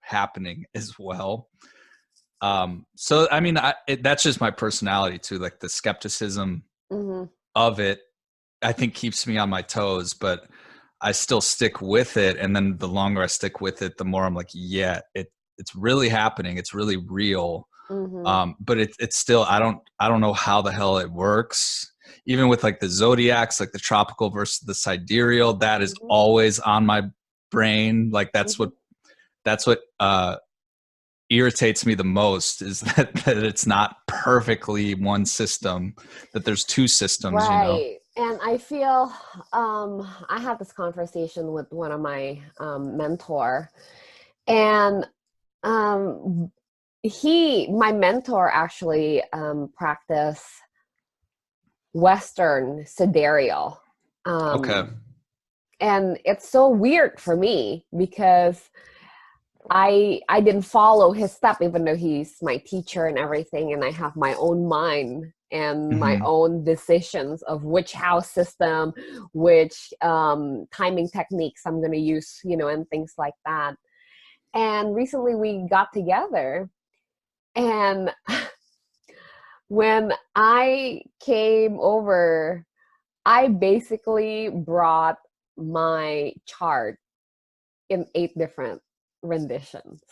happening as well. So I mean, that's just my personality too. Like the skepticism Mm-hmm. of it, I think keeps me on my toes, but I still stick with it. And then the longer I stick with it, the more I'm like, yeah, it's really happening. It's really real. Mm-hmm. But it's still, I don't know how the hell it works. Even with like the zodiacs, like the tropical versus the sidereal, that is Mm-hmm. always on my brain. Like that's Mm-hmm. what irritates me the most is that it's not perfectly one system, that there's two systems, Right. And I feel I had this conversation with one of my mentor, and um, my mentor actually practiced Western sidereal. Okay. And it's so weird for me because I didn't follow his step, even though he's my teacher and everything, and I have my own mind and my Hmm. own decisions of which house system, which timing techniques I'm going to use, and things like that. And recently we got together, and when I came over, I basically brought my chart in 8 different renditions.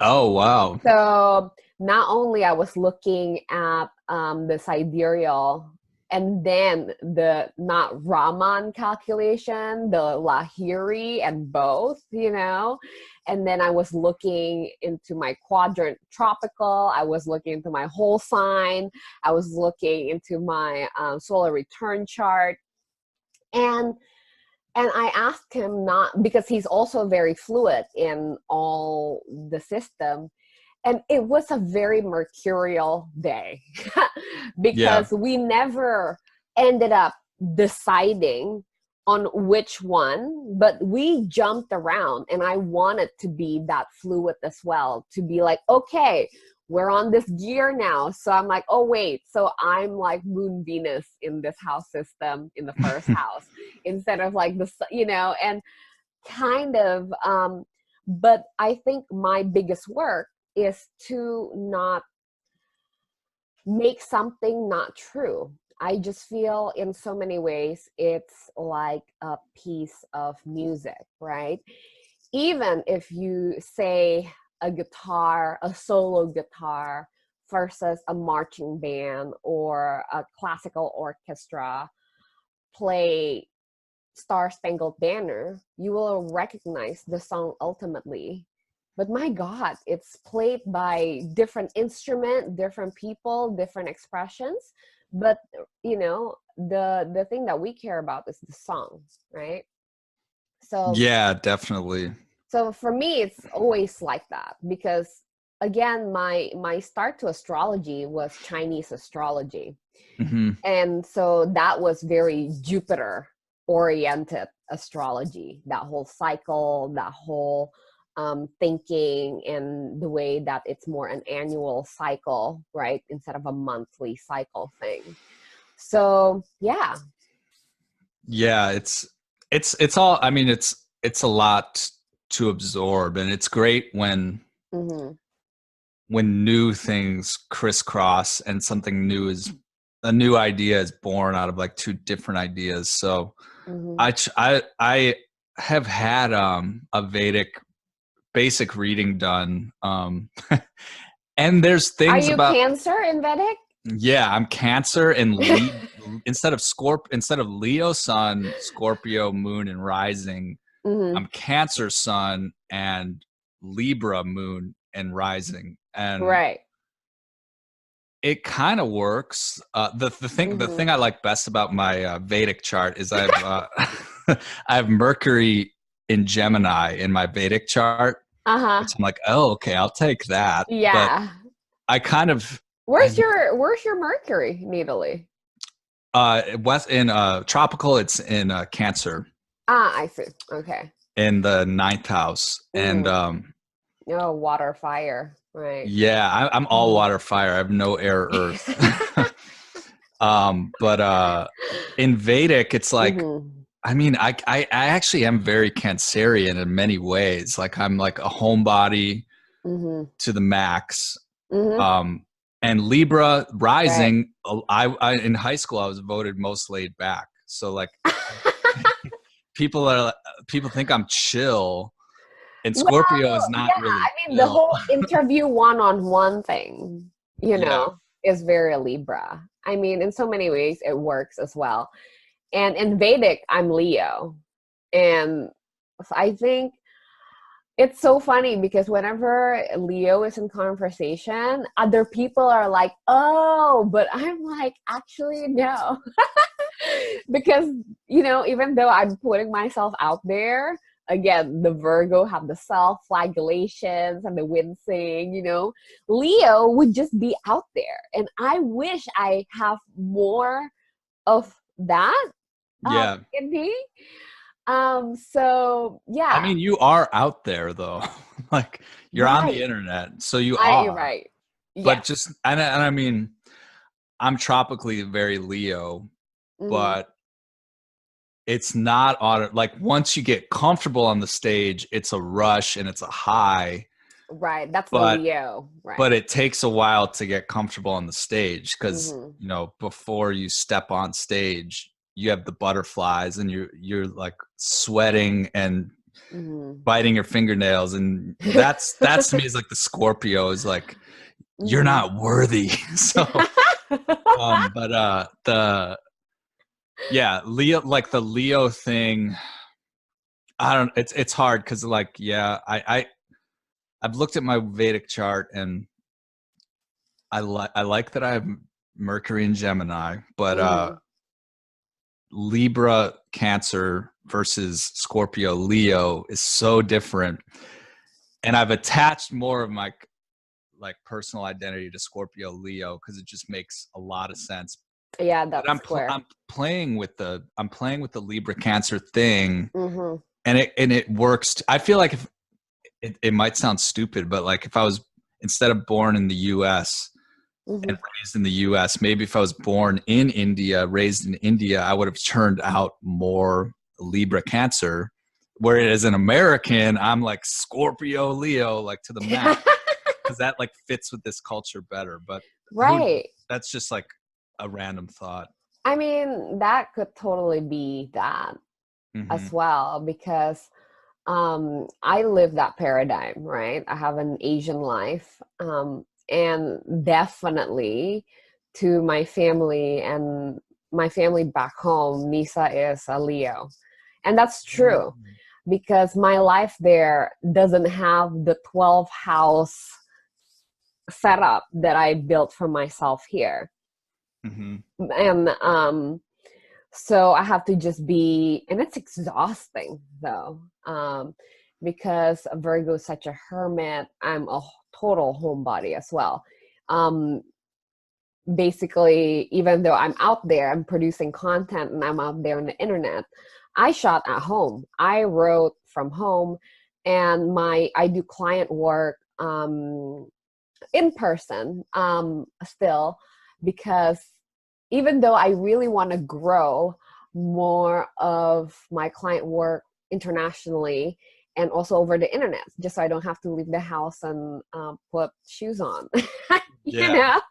Oh, wow. So not only I was looking at the sidereal, and then the not Raman calculation, the Lahiri, and both, and then I was looking into my quadrant tropical. I was looking into my whole sign. I was looking into my solar return chart, and I asked him, not because he's also very fluid in all the system. And it was a very mercurial day Yeah. because we never ended up deciding on which one, but we jumped around, and I wanted to be that fluid as well, to be like, okay, we're on this gear now. So I'm like, oh wait, so I'm like Moon Venus in this house system in the first house instead of like and kind of but I think my biggest work is to not make something not true. I just feel in so many ways it's like a piece of music, right? Even if you say a solo guitar versus a marching band or a classical orchestra play Star Spangled Banner, you will recognize the song ultimately. But my God, it's played by different instrument, different people, different expressions. But the thing that we care about is the song, right? So Yeah, definitely. so for me, it's always like that because again, my start to astrology was Chinese astrology. Hmm. And so that was very Jupiter oriented astrology, that whole cycle, that whole thinking in the way that it's more an annual cycle, right? Instead of a monthly cycle thing. So yeah. Yeah, it's all, I mean, it's a lot to absorb, and it's great when new things crisscross and something new is a new idea is born out of like two different ideas. So I have had a Vedic basic reading done, and there's Are things you about, Cancer in Vedic? yeah, I'm Cancer and instead of Leo sun, Scorpio moon and rising, I'm Cancer sun and Libra moon and rising, and Right. it kind of works. The thing I like best about my Vedic chart is I have I have Mercury in Gemini in my Vedic chart, which I'm like, oh, okay, I'll take that. But Yeah. I kind of Where's your Mercury natally? west in tropical, it's in Cancer. I see. Okay. In the ninth house, and Oh, water, fire. Right. yeah, I'm all water, fire. I have no air, earth. But in Vedic, it's like, I mean, I actually am very Cancerian in many ways. Like I'm like a homebody to the max. And Libra rising, right. I in high school I was voted most laid back. So like people think I'm chill, and Scorpio is not really. I mean, the whole interview one-on-one thing, you know, is very Libra. I mean, in so many ways, it works as well. And in Vedic, I'm Leo. And I think it's so funny because whenever Leo is in conversation, other people are like, oh, but I'm like, actually, no. Because, you know, even though I'm putting myself out there, again, the Virgo have the self-flagellations and the wincing, you know. Leo would just be out there. And I wish I have more of that in me. So yeah. I mean, you are out there though. Like you're on the internet, so you are. Right. But just, and I mean, I'm tropically very Leo, but it's not like once you get comfortable on the stage, it's a rush and it's a high. Right. That's the Leo. Right. But it takes a while to get comfortable on the stage because, you know, before you step on stage, you have the butterflies and you're like sweating and biting your fingernails. And that's to me is like the Scorpio is like, you're not worthy. So, Leo, like the Leo thing, it's hard because like, I've looked at my Vedic chart and I like that I have Mercury in Gemini, but Libra Cancer versus Scorpio Leo is so different. And I've attached more of my like personal identity to Scorpio Leo because it just makes a lot of sense. Yeah, that's I'm playing with the Libra Cancer thing, and it works. I feel like if it might sound stupid, but like if I was instead of born in the U.S. and raised in the U.S., maybe if I was born in India, raised in India, I would have turned out more Libra Cancer. Whereas an American, I'm like Scorpio Leo, like to the max, because that like fits with this culture better. But that's just like a random thought. I mean, that could totally be that as well, because I live that paradigm, right? I have an Asian life, and definitely to my family and my family back home, Nissa is a Leo. And that's true because my life there doesn't have the 12 house setup that I built for myself here. And so I have to just be, and it's exhausting though, because Virgo is such a hermit. I'm a total homebody as well. Basically, even though I'm out there, I'm producing content and I'm out there on the internet, I shot at home. I wrote from home, and I do client work in person still, because even though I really want to grow more of my client work internationally and also over the internet, just so I don't have to leave the house and put shoes on, you Yeah. know?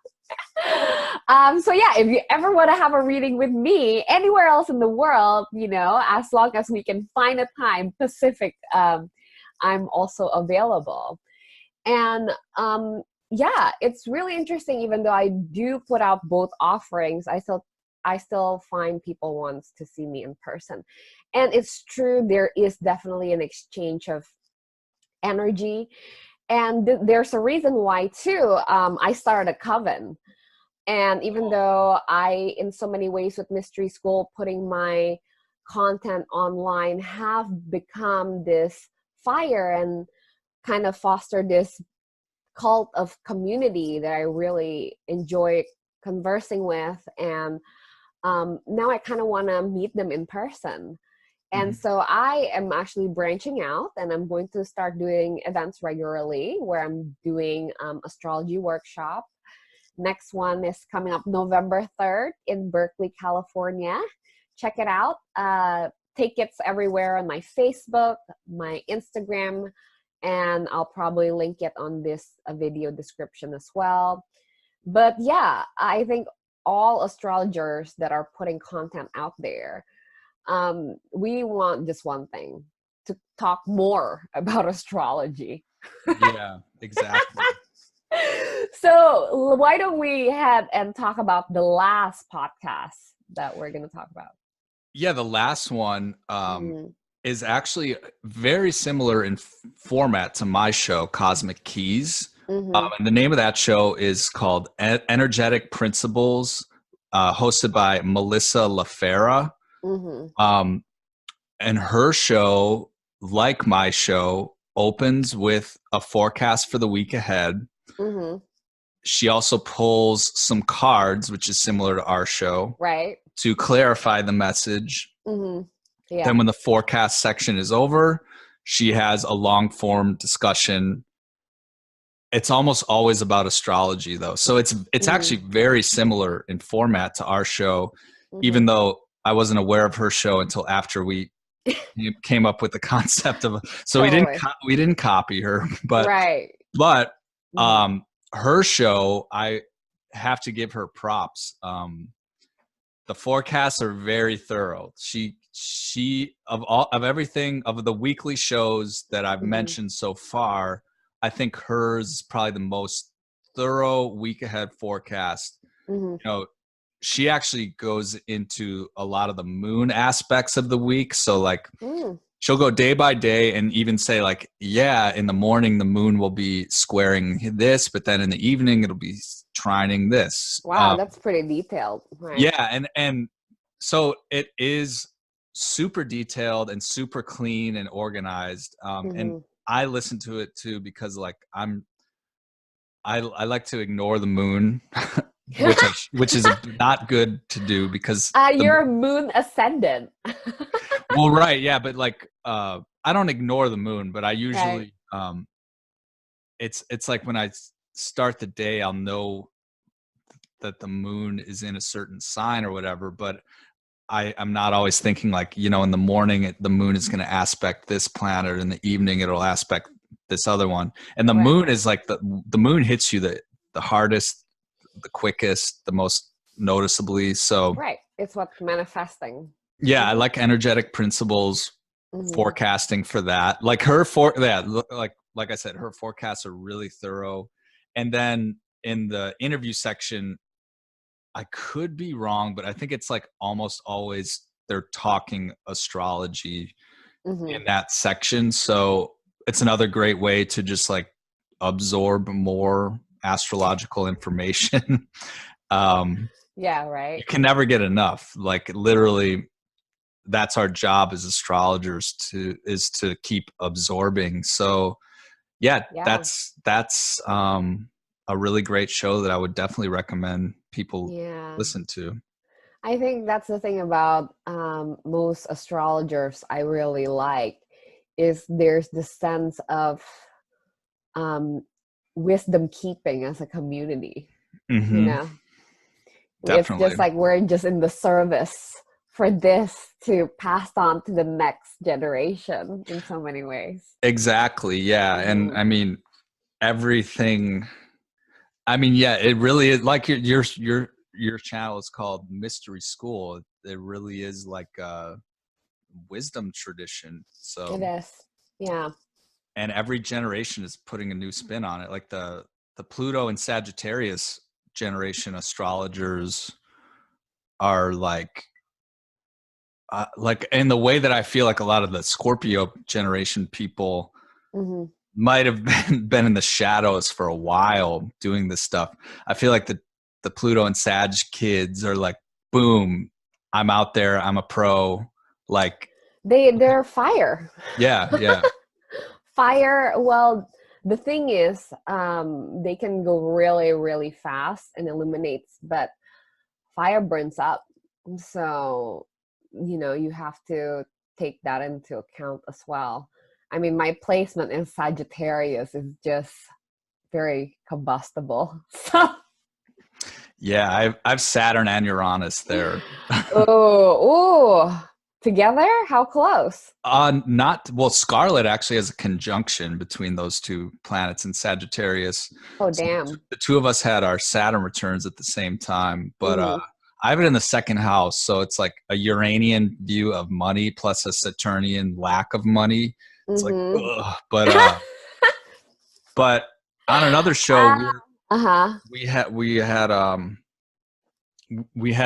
So yeah, if you ever want to have a reading with me anywhere else in the world, as long as we can find a time Pacific, I'm also available. And yeah, it's really interesting. Even though I do put out both offerings, I still find people want to see me in person. And it's true, there is definitely an exchange of energy. And there's a reason why too. I started a coven. And even though I, in so many ways with Mystery School, putting my content online, have become this fire and kind of foster this cult of community that I really enjoy conversing with. And now I kind of want to meet them in person. And so I am actually branching out, and I'm going to start doing events regularly where I'm doing astrology workshop. Next one is coming up November 3rd in Berkeley, California. Check it out. Tickets everywhere on my Facebook, my Instagram, and I'll probably link it on this video description as well. But yeah, I think all astrologers that are putting content out there, we want just one thing: to talk more about astrology. Yeah, exactly. So why don't we head and talk about the last podcast that we're going to talk about? Yeah, the last one is actually very similar in format to my show, Cosmic Keys. And the name of that show is called Energetic Principles, hosted by Melissa LaFera. And her show, like my show, opens with a forecast for the week ahead. She also pulls some cards, which is similar to our show, right, to clarify the message. Yeah. Then when the forecast section is over, she has a long form discussion. It's almost always about astrology, though. So it's actually very similar in format to our show, even though I wasn't aware of her show until after we came up with the concept of. So Totally. we didn't copy her, but right. Her show, I have to give her props. The forecasts are very thorough. She of everything of the weekly shows that I've mentioned so far, I think hers is probably the most thorough week ahead forecast. She actually goes into a lot of the moon aspects of the week. So like she'll go day by day and even say like, yeah, in the morning the moon will be squaring this, but then in the evening it'll be trining this. Wow, that's pretty detailed. Right. Yeah, and so it is super detailed and super clean and organized. And I listen to it too because like I like to ignore the moon, which is not good to do because you're a moon ascendant. Well, right, yeah, but like I don't ignore the moon, but I usually it's like when I start the day, I'll know that the moon is in a certain sign or whatever, but I'm not always thinking like, in the morning the moon is going to aspect this planet, in the evening it'll aspect this other one. And the moon is like the moon hits you the hardest, the quickest, the most noticeably. So it's what's manifesting. Yeah, I like energetic principles forecasting for that. Like like I said, her forecasts are really thorough. And then in the interview section, I could be wrong, but I think it's like almost always they're talking astrology in that section. So it's another great way to just like absorb more astrological information. Yeah, right. You can never get enough. Like literally, that's our job as astrologers to keep absorbing. So that's a really great show that I would definitely recommend people listen to. I think that's the thing about most astrologers I really like is there's the sense of wisdom keeping as a community. You know, it's Definitely. just like we're just in the service for this to pass on to the next generation in so many ways. Exactly. Yeah. And I mean, everything. I mean, yeah, it really is like your channel is called Mystery School. It really is like a wisdom tradition. So It is. Yeah. and every generation is putting a new spin on it. Like the Pluto and Sagittarius generation astrologers are like in the way that I feel like a lot of the Scorpio generation people might have been in the shadows for a while doing this stuff. I feel like the Pluto and Sag kids are like, boom, I'm out there, I'm a pro. Like they're fire. Yeah. Fire. Well, the thing is, they can go really, really fast and illuminates, but fire burns up. So, you have to take that into account as well. I mean, my placement in Sagittarius is just very combustible. So, yeah, I've Saturn and Uranus there. oh, together? How close? Not well. Scarlet actually has a conjunction between those two planets in Sagittarius. Oh, So damn. the two of us had our Saturn returns at the same time, but Mhm. I have it in the second house, so it's like a Uranian view of money plus a Saturnian lack of money. It's like, ugh. But on another show, Uh-huh. we had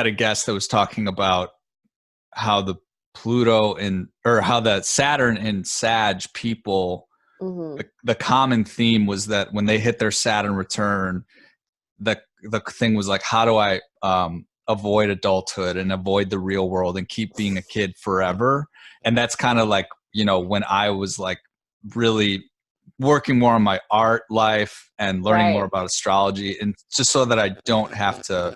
a guest that was talking about how the how the Saturn and Sag people, the common theme was that when they hit their Saturn return, the thing was like, how do I avoid adulthood and avoid the real world and keep being a kid forever? And that's kind of like, when I was like really working more on my art life and learning more Right. about astrology, and just so that I don't have to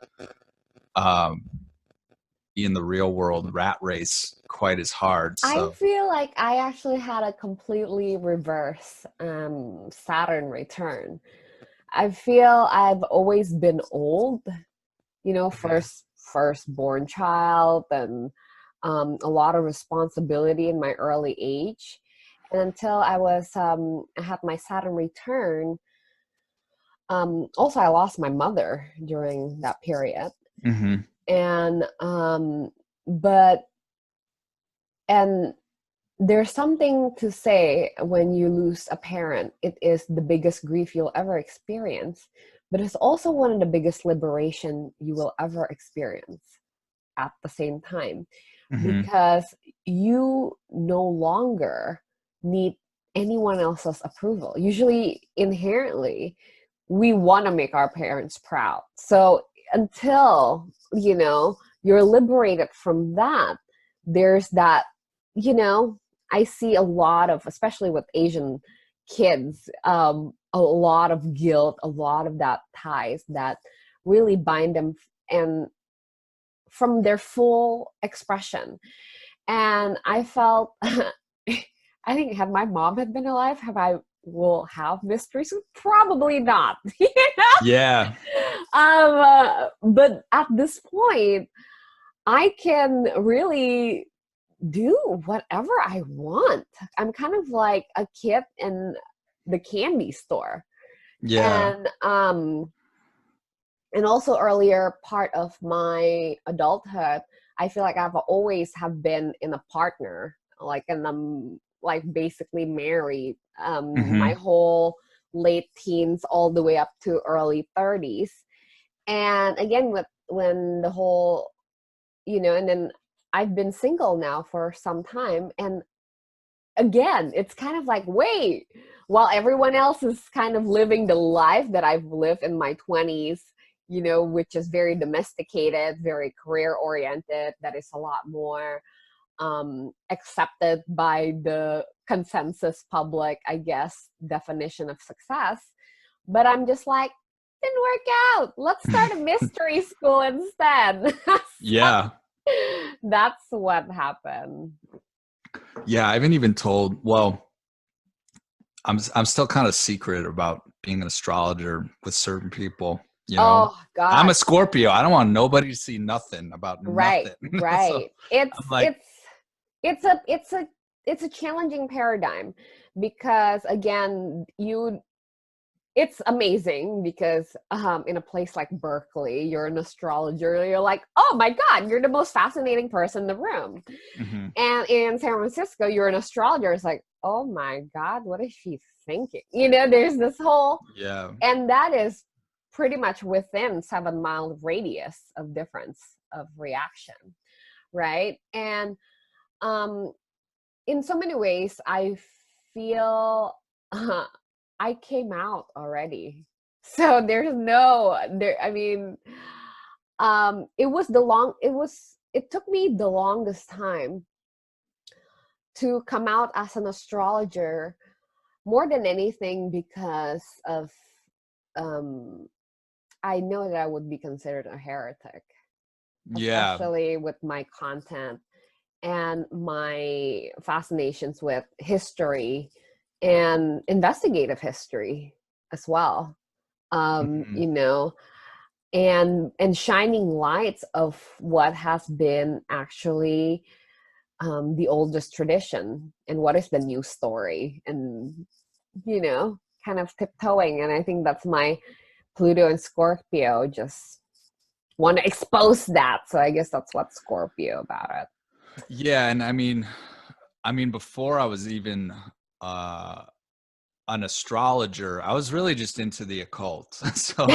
be in the real world rat race quite as hard. I So feel like I actually had a completely reverse Saturn return. I feel I've always been old, firstborn child, and a lot of responsibility in my early age. And until I had my Saturn return, also I lost my mother during that period. And but and there's something to say when you lose a parent. It is the biggest grief you'll ever experience, but it's also one of the biggest liberation you will ever experience at the same time, because you no longer need anyone else's approval. Usually, inherently, we want to make our parents proud. So until, you're liberated from that, there's that, I see a lot of, especially with Asian kids, a lot of guilt, a lot of that ties that really bind them and from their full expression. And I felt, I think had my mom had been alive, will have mysteries? Probably not. yeah. But at this point, I can really do whatever I want. I'm kind of like a kid in the candy store. Yeah. And also earlier part of my adulthood, I feel like I've always have been in a partner, like, and I'm like basically married my whole late teens all the way up to early 30s. And again, when the whole, and then I've been single now for some time. And again, it's kind of like, wait, while everyone else is kind of living the life that I've lived in my 20s, which is very domesticated, very career oriented, that is a lot more accepted by the consensus public, I guess, definition of success. But I'm just like, didn't work out. Let's start a mystery school instead. Yeah. That's what happened. Yeah, I haven't even told. Well, I'm still kind of secret about being an astrologer with certain people. You know, Oh I'm a God. Scorpio. I don't want nobody to see nothing about Right, nothing. So right. I'm like, It's a challenging paradigm because again, it's amazing because in a place like Berkeley, you're an astrologer, you're like, oh my God, you're the most fascinating person in the room. mm-hmm. And in San Francisco, you're an astrologer. It's like, oh my God, what is she thinking? You know, there's this whole, Yeah, and that is pretty much within 7 mile radius of difference of reaction, right? And um, in so many ways, I feel I came out already. So there's no there. I mean, it took me the longest time to come out as an astrologer more than anything because of um, I know that I would be considered a heretic, yeah, especially with my content and my fascinations with history and investigative history as well. mm-hmm. You know, and shining lights of what has been actually the oldest tradition and what is the new story, and you know, kind of tiptoeing. And I think that's my Pluto and Scorpio, just want to expose that. So I guess that's what Scorpio about it. Yeah, and I mean, before I was even uh, an astrologer, I was really just into the occult. So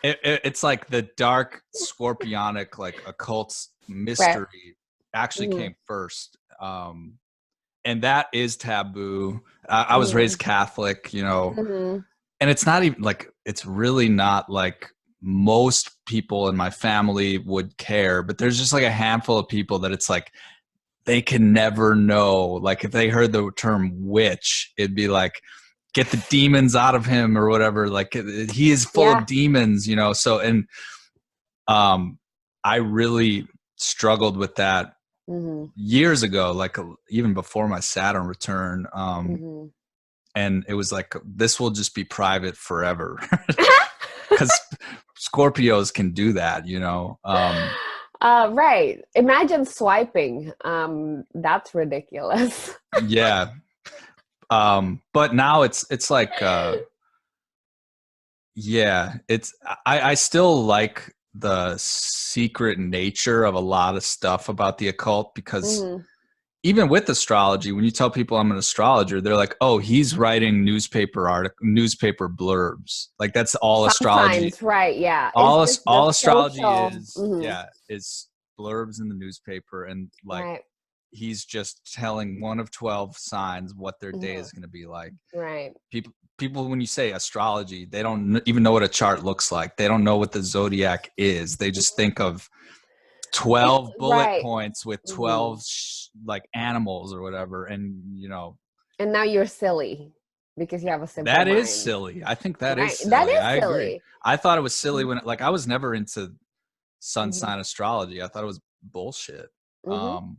it's like the dark scorpionic, like occult Right. mystery actually Mm-hmm. came first. And that is taboo. I was Mm-hmm. raised Catholic, you know, Mm-hmm. and it's not even like, it's really not like most people in my family would care, but there's just like a handful of people that it's like they can never know. Like if they heard the term witch, it'd be like, get the demons out of him or whatever. Like he is full Yeah. of demons, you know? So, and um, I really struggled with that Mm-hmm. years ago, like even before my Saturn return. Mm-hmm. And it was like, this will just be private forever. Because Scorpios can do that, you know? Right. Imagine swiping. That's ridiculous. Yeah. But now it's like, yeah, I still like the secret nature of a lot of stuff about the occult, because Mm-hmm. even with astrology, when you tell people I'm an astrologer, they're like, "Oh, he's writing newspaper blurbs." Like that's all Some astrology. signs, right? Yeah. It's just the All astrology social. is, Mm-hmm. yeah, is blurbs in the newspaper, and like Right. he's just telling one of 12 signs what their day Mm-hmm. is going to be like. Right. People when you say astrology, they don't even know what a chart looks like. They don't know what the zodiac is. They just think of It's 12 bullet right. points with Mm-hmm. 12 like animals or whatever, and you know, And now you're silly because you have a simple that is mind. silly. I think that is Right. That silly. is I agree. silly. I thought it was silly when, like, I was never into sun Mm-hmm. sign astrology. I thought it was bullshit. Mm-hmm.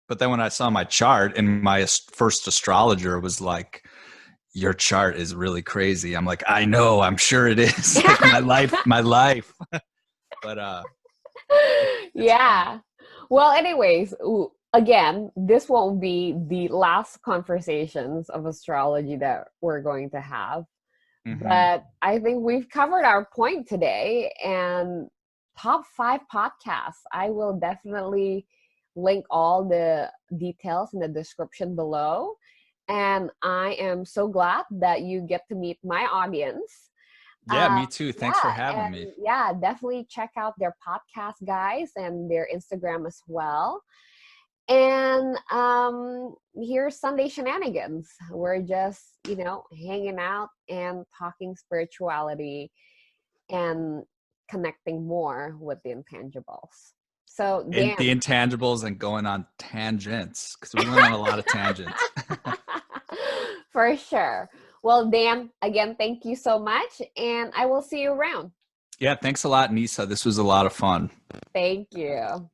But then when I saw my chart and my first astrologer was like, your chart is really crazy. I'm like, I know, I'm sure it is. Like my life. But it's fun. Yeah. Well, anyways, again, this won't be the last conversations of astrology that we're going to have. Hmm. But I think we've covered our point today, and top 5 podcasts. I will definitely link all the details in the description below. And I am so glad that you get to meet my audience. Yeah, me too. Thanks for Yeah, having and me. yeah, definitely check out their podcast, guys, and their Instagram as well. And here's Sunday Shenanigans. We're just, you know, hanging out and talking spirituality and connecting more with the intangibles. So, And Dan. the intangibles and going on tangents, because we went on a lot of tangents. For sure. Well, Dan, again, thank you so much. And I will see you around. Yeah, thanks a lot, Nissa. This was a lot of fun. Thank you.